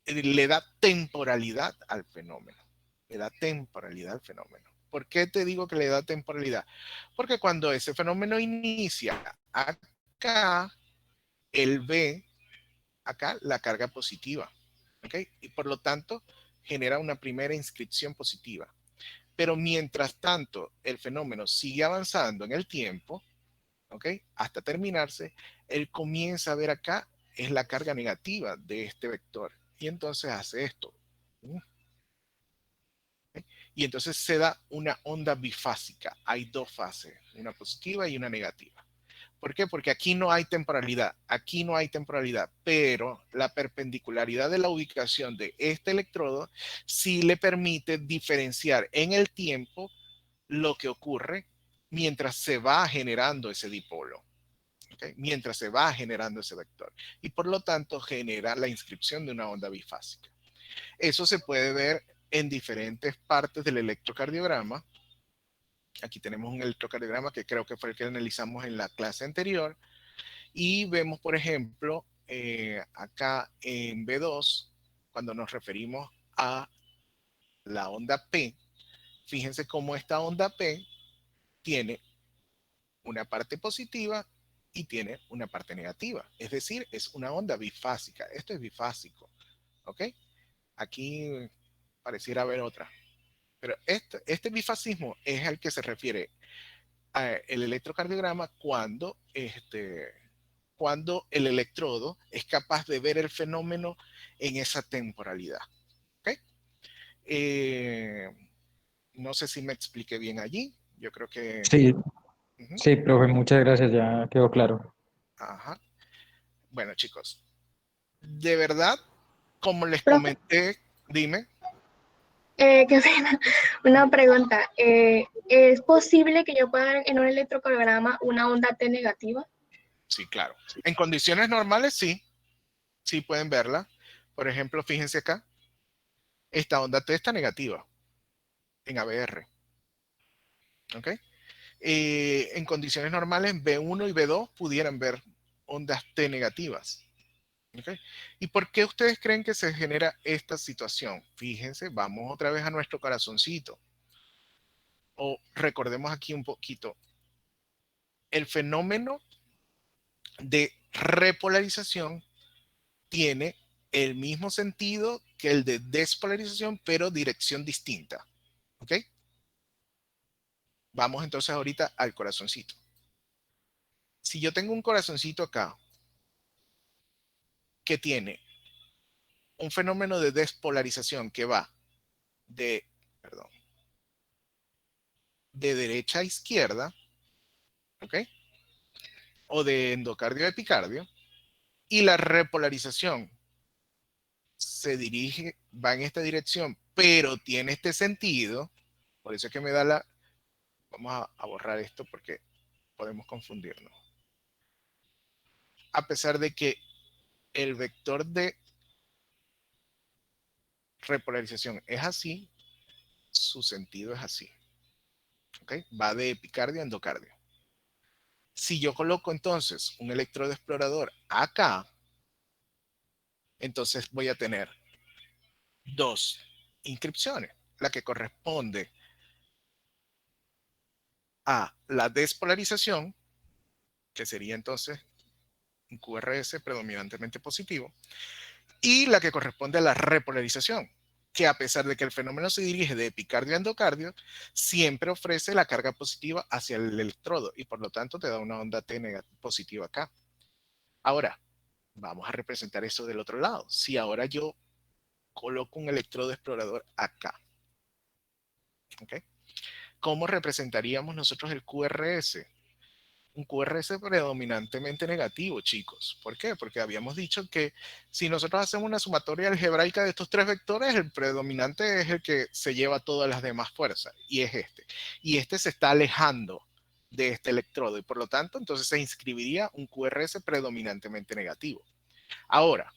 le da temporalidad al fenómeno. Le da temporalidad al fenómeno. ¿Por qué te digo que le da temporalidad? Porque cuando ese fenómeno inicia acá, él ve acá la carga positiva. ¿Ok? Y por lo tanto, genera una primera inscripción positiva. Pero mientras tanto, el fenómeno sigue avanzando en el tiempo, ¿ok? Hasta terminarse, él comienza a ver acá es la carga negativa de este vector. Y entonces hace esto. ¿Ok? Y entonces se da una onda bifásica. Hay dos fases, una positiva y una negativa. ¿Por qué? Porque aquí no hay temporalidad, aquí no hay temporalidad, pero la perpendicularidad de la ubicación de este electrodo sí le permite diferenciar en el tiempo lo que ocurre mientras se va generando ese dipolo. ¿Okay? Mientras se va generando ese vector. Y por lo tanto genera la inscripción de una onda bifásica. Eso se puede ver en diferentes partes del electrocardiograma. Aquí tenemos un electrocardiograma que creo que fue el que analizamos en la clase anterior. Y vemos, por ejemplo, acá en B2, cuando nos referimos a la onda P, fíjense cómo esta onda P tiene una parte positiva y tiene una parte negativa. Es decir, es una onda bifásica. Esto es bifásico. ¿Ok? Aquí pareciera haber otra. Pero este bifasismo es al que se refiere el electrocardiograma cuando el electrodo es capaz de ver el fenómeno en esa temporalidad. ¿Ok? No sé si me expliqué bien allí. Yo creo que... Sí, Uh-huh. sí, profe, muchas gracias, ya quedó claro. Ajá. Bueno, chicos, de verdad, como les Profe, comenté, dime. qué pena. Una pregunta. ¿Es posible que yo pueda ver en un electrocardiograma una onda T negativa? Sí, claro. En condiciones normales, sí. Sí pueden verla. Por ejemplo, fíjense acá. Esta onda T está negativa en ABR. ¿Ok? En condiciones normales, B1 y B2 pudieran ver ondas T negativas. ¿Okay? ¿Y por qué ustedes creen que se genera esta situación? Fíjense, vamos otra vez a nuestro corazoncito. O recordemos aquí un poquito. El fenómeno de repolarización tiene el mismo sentido que el de despolarización, pero dirección distinta. ¿Ok? Vamos entonces ahorita al corazoncito. Si yo tengo un corazoncito acá que tiene un fenómeno de despolarización que va de, perdón, de derecha a izquierda, ¿ok? O de endocardio a epicardio, y la repolarización se dirige, va en esta dirección, pero tiene este sentido, por eso es que me da la, vamos a borrar esto porque podemos confundirnos. A pesar de que el vector de repolarización es así, su sentido es así. ¿Ok? Va de epicardio a endocardio. Si yo coloco entonces un electrodo explorador acá, entonces voy a tener dos inscripciones. La que corresponde a la despolarización, que sería entonces un QRS predominantemente positivo, y la que corresponde a la repolarización, que a pesar de que el fenómeno se dirige de epicardio a endocardio, siempre ofrece la carga positiva hacia el electrodo y por lo tanto te da una onda T positiva acá. Ahora, vamos a representar eso del otro lado. Si ahora yo coloco un electrodo explorador acá, ¿ok? ¿Cómo representaríamos nosotros el QRS? Un QRS predominantemente negativo, chicos. ¿Por qué? Porque habíamos dicho que si nosotros hacemos una sumatoria algebraica de estos tres vectores, el predominante es el que se lleva todas las demás fuerzas, y es este. Y este se está alejando de este electrodo, y por lo tanto, entonces se inscribiría un QRS predominantemente negativo. Ahora,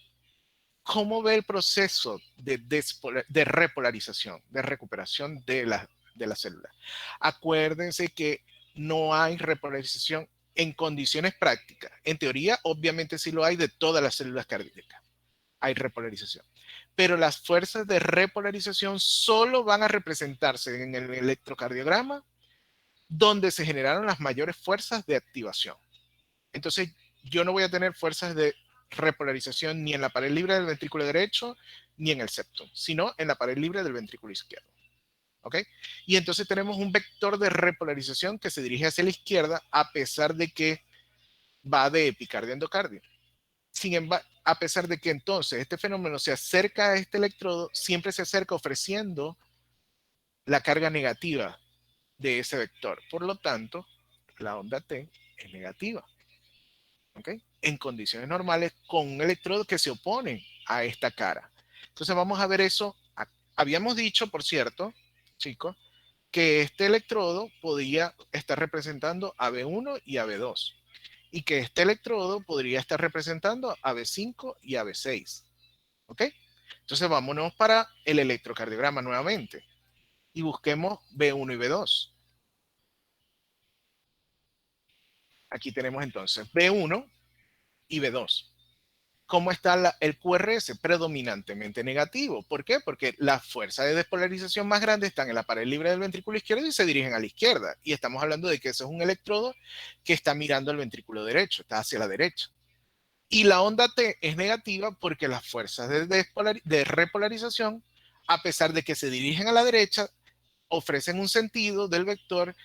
¿cómo ve el proceso de repolarización, de recuperación de la célula? Acuérdense que no hay repolarización en condiciones prácticas. En teoría, obviamente sí lo hay de todas las células cardíacas. Hay repolarización. Pero las fuerzas de repolarización solo van a representarse en el electrocardiograma donde se generaron las mayores fuerzas de activación. Entonces, yo no voy a tener fuerzas de repolarización ni en la pared libre del ventrículo derecho ni en el septum, sino en la pared libre del ventrículo izquierdo. ¿Ok? Y entonces tenemos un vector de repolarización que se dirige hacia la izquierda a pesar de que va de epicardio a endocardio. Sin embargo, a pesar de que entonces este fenómeno se acerca a este electrodo, siempre se acerca ofreciendo la carga negativa de ese vector. Por lo tanto, la onda T es negativa. ¿Ok? En condiciones normales con un electrodo que se opone a esta cara. Entonces vamos a ver eso. Habíamos dicho, por cierto, chicos, que este electrodo podía estar representando a B1 y a B2 y que este electrodo podría estar representando a B5 y a B6. ¿Ok? Entonces vámonos para el electrocardiograma nuevamente y busquemos B1 y B2. Aquí tenemos entonces B1 y B2. ¿Cómo está el QRS? Predominantemente negativo. ¿Por qué? Porque las fuerzas de despolarización más grandes están en la pared libre del ventrículo izquierdo y se dirigen a la izquierda. Y estamos hablando de que ese es un electrodo que está mirando al ventrículo derecho, está hacia la derecha. Y la onda T es negativa porque las fuerzas de repolarización, a pesar de que se dirigen a la derecha, ofrecen un sentido del vector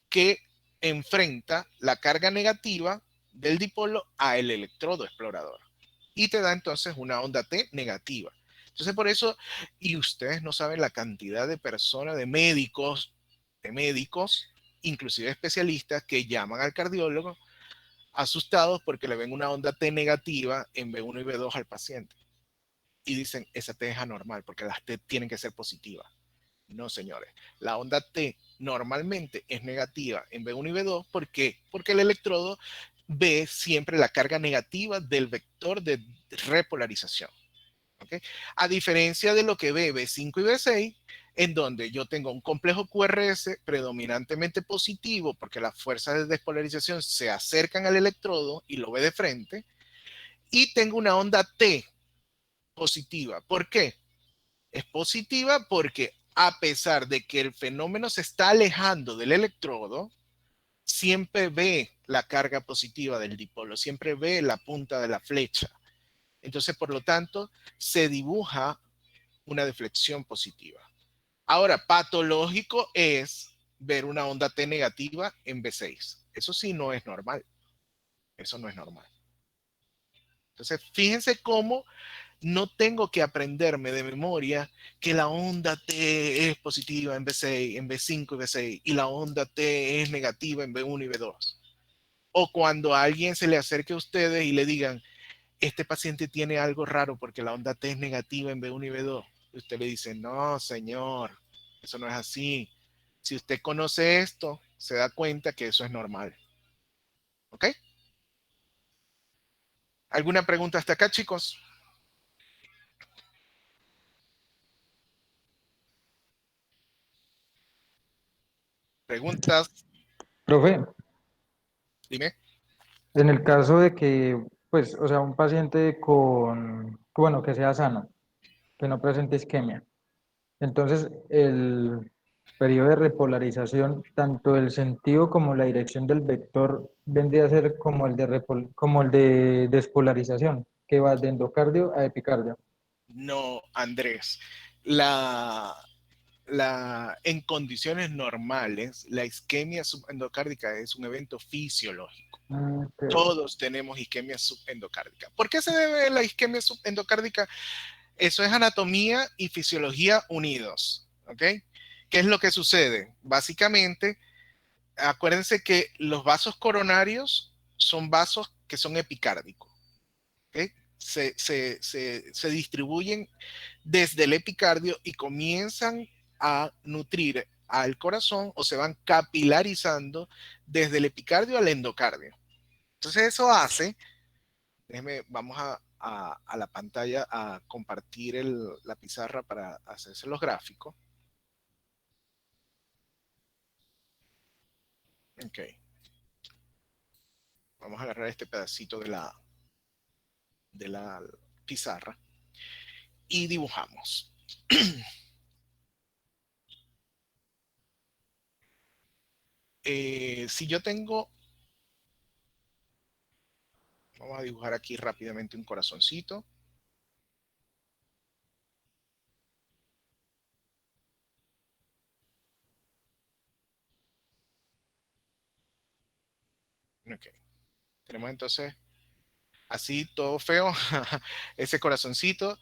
que enfrenta la carga negativa del dipolo al electrodo explorador. Y te da entonces una onda T negativa. Entonces por eso, y ustedes no saben la cantidad de personas, de médicos, inclusive especialistas, que llaman al cardiólogo asustados porque le ven una onda T negativa en B1 y B2 al paciente. Y dicen, esa T es anormal porque las T tienen que ser positivas. No, señores. La onda T normalmente es negativa en B1 y B2. ¿Por qué? Porque el electrodo ve siempre la carga negativa del vector de repolarización. ¿Okay? A diferencia de lo que ve B5 y B6, en donde yo tengo un complejo QRS predominantemente positivo porque las fuerzas de despolarización se acercan al electrodo y lo ve de frente, y tengo una onda T positiva. ¿Por qué? Es positiva porque a pesar de que el fenómeno se está alejando del electrodo, siempre ve la carga positiva del dipolo, siempre ve la punta de la flecha. Entonces, por lo tanto, se dibuja una deflexión positiva. Ahora, patológico es ver una onda T negativa en B6. Eso sí no es normal. Eso no es normal. Entonces, fíjense cómo no tengo que aprenderme de memoria que la onda T es positiva en B6, en B5 y B6, y la onda T es negativa en B1 y B2. O cuando a alguien se le acerque a ustedes y le digan, este paciente tiene algo raro porque la onda T es negativa en B1 y B2. Y usted le dice, no, señor, eso no es así. Si usted conoce esto, se da cuenta que eso es normal. ¿Ok? ¿Alguna pregunta hasta acá, chicos? ¿Preguntas? Profe, Dime. en el caso de que, pues, o sea, un paciente con, bueno, que sea sano, que no presente isquemia, entonces el periodo de repolarización, tanto el sentido como la dirección del vector vendría a ser como el de, como el de despolarización, que va de endocardio a epicardio. No, Andrés. En condiciones normales, la isquemia subendocárdica es un evento fisiológico. Okay. Todos tenemos isquemia subendocárdica. ¿Por qué se debe la isquemia subendocárdica? Eso es anatomía y fisiología unidos. ¿Ok? ¿Qué es lo que sucede? Básicamente, acuérdense que los vasos coronarios son vasos que son epicárdicos. ¿Ok? Se distribuyen desde el epicardio y comienzan a nutrir al corazón o se van capilarizando desde el epicardio al endocardio. Entonces eso hace, vamos a la pantalla a compartir la pizarra para hacerse los gráficos. Ok. Vamos a agarrar este pedacito de la pizarra y dibujamos. Si yo tengo, vamos a dibujar aquí rápidamente un corazoncito. Ok. Tenemos entonces así todo feo, ese corazoncito.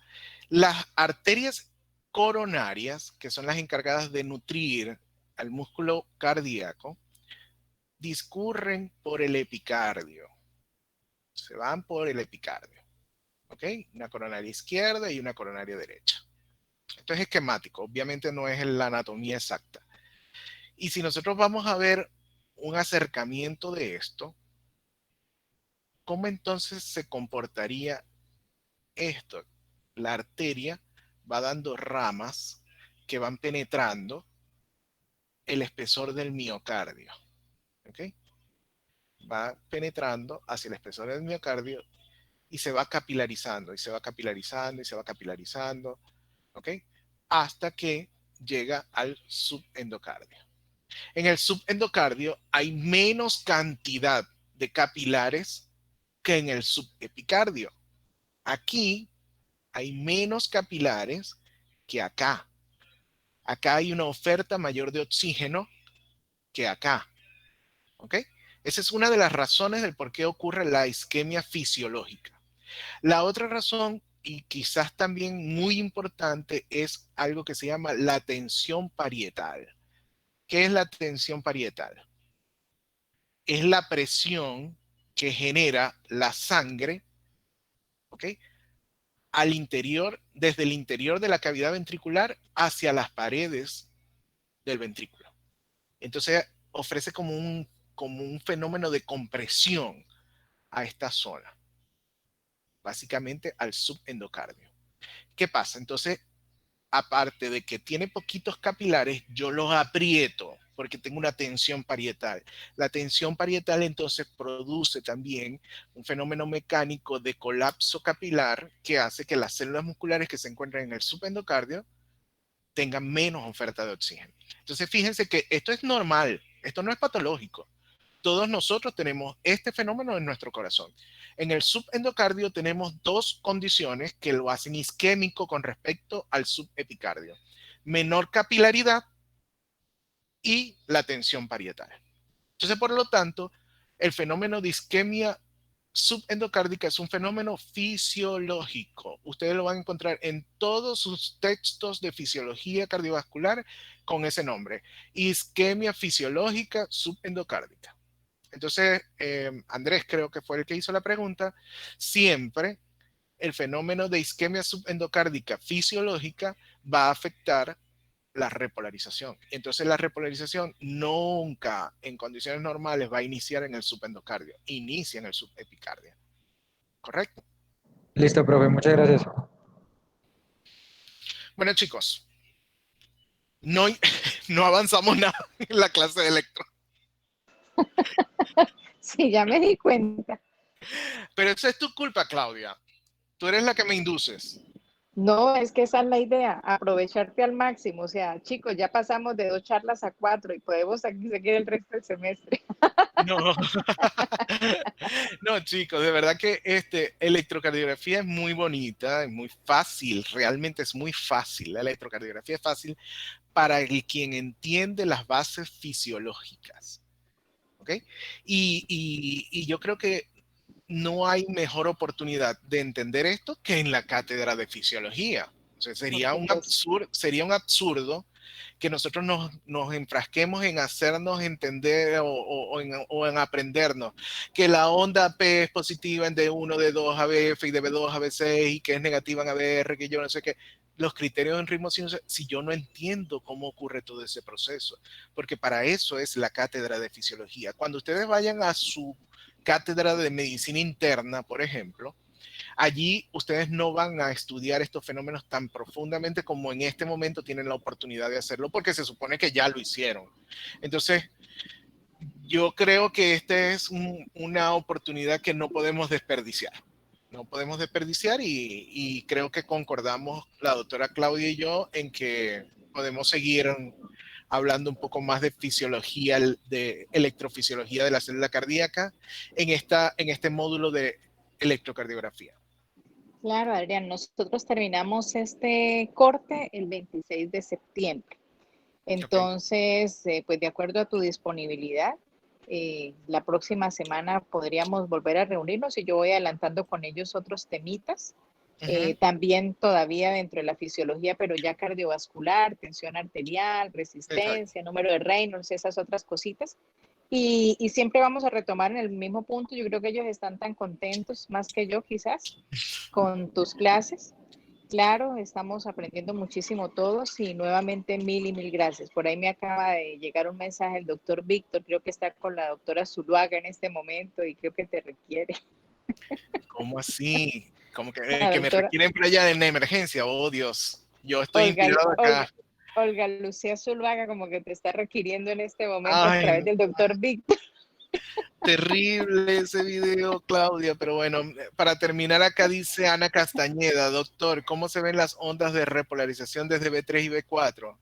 Las arterias coronarias, que son las encargadas de nutrir al músculo cardíaco, discurren por el epicardio. Se van por el epicardio. ¿Ok? Una coronaria izquierda y una coronaria derecha. Esto es esquemático, obviamente no es la anatomía exacta. Y si nosotros vamos a ver un acercamiento de esto, ¿cómo entonces se comportaría esto? La arteria va dando ramas que van penetrando el espesor del miocardio. ¿Ok? Va penetrando hacia el espesor del miocardio y se va capilarizando, y se va capilarizando, y se va capilarizando. ¿Ok? Hasta que llega al subendocardio. En el subendocardio hay menos cantidad de capilares que en el subepicardio. Aquí hay menos capilares que acá. Acá hay una oferta mayor de oxígeno que acá. ¿Ok? Esa es una de las razones del por qué ocurre la isquemia fisiológica. La otra razón, y quizás también muy importante, es algo que se llama la tensión parietal. ¿Qué es la tensión parietal? Es la presión que genera la sangre, ¿ok? Al interior, desde el interior de la cavidad ventricular hacia las paredes del ventrículo. Entonces ofrece como un fenómeno de compresión a esta zona, básicamente al subendocardio. ¿Qué pasa? Entonces, aparte de que tiene poquitos capilares, yo los aprieto porque tengo una tensión parietal. La tensión parietal entonces produce también un fenómeno mecánico de colapso capilar que hace que las células musculares que se encuentran en el subendocardio tengan menos oferta de oxígeno. Entonces fíjense que esto es normal, esto no es patológico. Todos nosotros tenemos este fenómeno en nuestro corazón. En el subendocardio tenemos dos condiciones que lo hacen isquémico con respecto al subepicardio. Menor capilaridad y la tensión parietal. Entonces, por lo tanto, el fenómeno de isquemia subendocárdica es un fenómeno fisiológico. Ustedes lo van a encontrar en todos sus textos de fisiología cardiovascular con ese nombre. Isquemia fisiológica subendocárdica. Entonces, Andrés creo que fue el que hizo la pregunta. Siempre el fenómeno de isquemia subendocárdica fisiológica va a afectar la repolarización. Entonces la repolarización nunca en condiciones normales va a iniciar en el subendocardio, inicia en el subepicardio. ¿Correcto? Listo, profe, muchas gracias. Bueno, chicos, no, no avanzamos nada en la clase de electro. Sí, ya me di cuenta. Pero eso es tu culpa, Claudia. Tú eres la que me induces. No, es que esa es la idea, aprovecharte al máximo. O sea, chicos, ya pasamos de 2 charlas a 4 y podemos aquí seguir el resto del semestre. No, no, chicos, de verdad que electrocardiografía es muy bonita, es muy fácil, realmente es muy fácil. La electrocardiografía es fácil para quien entiende las bases fisiológicas. ¿Ok? Y yo creo que no hay mejor oportunidad de entender esto que en la cátedra de fisiología. O sea, sería un absurdo que nosotros nos enfrasquemos en hacernos entender o en aprendernos que la onda P es positiva en D1, D2, ABF y de B2 a B6 y que es negativa en ABR, que yo no sé qué. Los criterios en ritmo sinusoidal, si yo no entiendo cómo ocurre todo ese proceso, porque para eso es la cátedra de fisiología. Cuando ustedes vayan a su cátedra de medicina interna, por ejemplo, allí ustedes no van a estudiar estos fenómenos tan profundamente como en este momento tienen la oportunidad de hacerlo, porque se supone que ya lo hicieron. Entonces, yo creo que esta es una oportunidad que no podemos desperdiciar. No podemos desperdiciar y creo que concordamos la doctora Claudia y yo en que podemos seguir hablando un poco más de fisiología, de electrofisiología de la célula cardíaca en este módulo de electrocardiografía. Claro, Adrián, nosotros terminamos este corte el 26 de septiembre. Entonces, pues de acuerdo a tu disponibilidad, la próxima semana podríamos volver a reunirnos y yo voy adelantando con ellos otros temitas. También todavía dentro de la fisiología, pero ya cardiovascular, tensión arterial, resistencia, número de Reynolds, esas otras cositas. Y siempre vamos a retomar en el mismo punto. Yo creo que ellos están tan contentos, más que yo quizás, con tus clases. Claro, estamos aprendiendo muchísimo todos y nuevamente mil y mil gracias. Por ahí me acaba de llegar un mensaje del doctor Víctor, creo que está con la doctora Zuluaga en este momento y creo que te requiere. ¿Cómo así? Como que me doctora, requieren para allá en emergencia. Oh, Dios. Yo estoy inspirado acá. Olga Lucía Zuluaga como que te está requiriendo en este momento Ay, a través del doctor Víctor. terrible ese video, Claudia, pero bueno, para terminar acá dice Ana Castañeda, doctor, ¿cómo se ven las ondas de repolarización desde B3 y B4?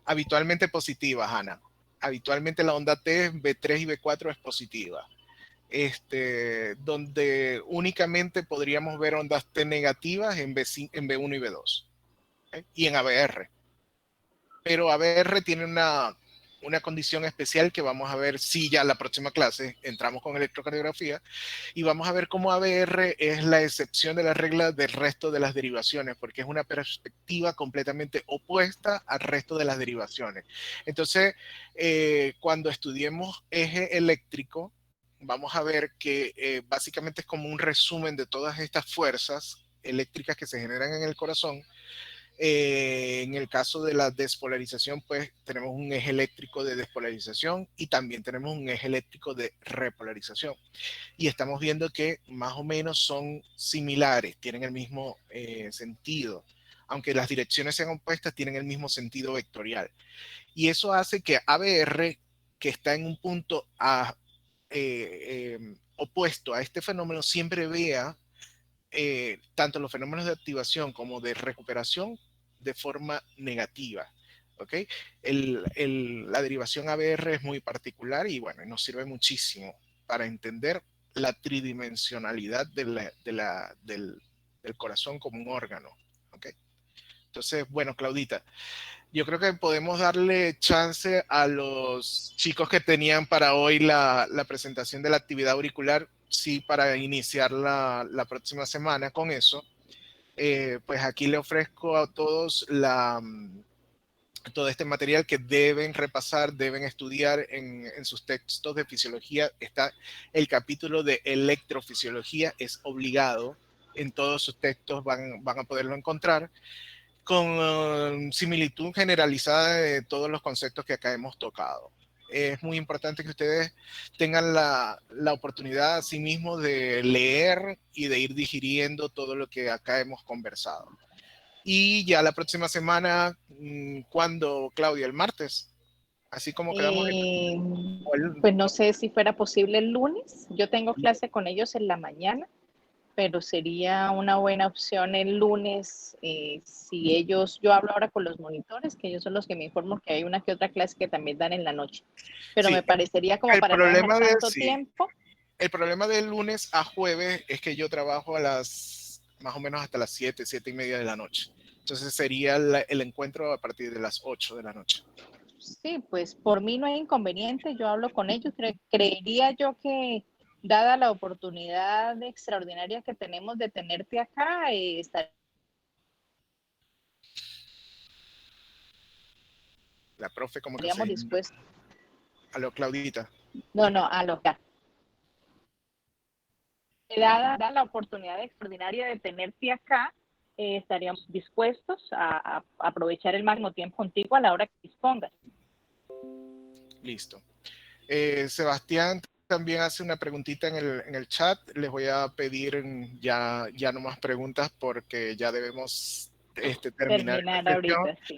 Habitualmente positivas, Ana. Habitualmente la onda T, B3 y B4 es positiva. Donde únicamente podríamos ver ondas T negativas en B1 y B2. ¿okay? Y en ABR. Pero ABR tiene una condición especial que vamos a ver si ya la próxima clase entramos con electrocardiografía y vamos a ver cómo ABR es la excepción de la regla del resto de las derivaciones, porque es una perspectiva completamente opuesta al resto de las derivaciones. Entonces, cuando estudiemos eje eléctrico, vamos a ver que básicamente es como un resumen de todas estas fuerzas eléctricas que se generan en el corazón. En el caso de la despolarización, pues tenemos un eje eléctrico de despolarización y también tenemos un eje eléctrico de repolarización. Y estamos viendo que más o menos son similares, tienen el mismo sentido, aunque las direcciones sean opuestas, tienen el mismo sentido vectorial. Y eso hace que ABR, que está en un punto opuesto a este fenómeno, siempre vea tanto los fenómenos de activación como de recuperación de forma negativa. ¿Ok? La derivación ABR es muy particular y bueno, nos sirve muchísimo para entender la tridimensionalidad del corazón como un órgano. ¿Ok? Entonces, bueno, Claudita, yo creo que podemos darle chance a los chicos que tenían para hoy la presentación de la actividad auricular, sí, para iniciar la próxima semana con eso. Pues aquí le ofrezco a todos todo este material que deben repasar, deben estudiar en sus textos de fisiología. Está el capítulo de electrofisiología, es obligado, en todos sus textos van a poderlo encontrar, con similitud generalizada de todos los conceptos que acá hemos tocado. Es muy importante que ustedes tengan la oportunidad a sí mismos de leer y de ir digiriendo todo lo que acá hemos conversado. Y ya la próxima semana, ¿cuándo, Claudia? ¿El martes? Así como quedamos. Pues no sé si fuera posible el lunes. Yo tengo clase con ellos en la mañana, pero sería una buena opción el lunes si ellos, yo hablo ahora con los monitores, que ellos son los que me informan que hay una que otra clase que también dan en la noche, pero Sí, me parecería como el para no dejar problema tanto tiempo. El problema de lunes a jueves es que yo trabajo a más o menos hasta las 7:30 de la noche. Entonces sería el encuentro a partir de las 8 de la noche. Sí, pues por mí no hay inconveniente, yo hablo con ellos, creería yo que dada la oportunidad extraordinaria que tenemos de tenerte acá, La profe como que estaríamos dispuestos. Aló, Claudita. No, a lo que dada la oportunidad extraordinaria de tenerte acá, estaríamos dispuestos a aprovechar el máximo tiempo contigo a la hora que dispongas. Listo. Sebastián también hace una preguntita en el chat. Les voy a pedir ya no más preguntas porque ya debemos terminar esta sesión. Ahorita, sí.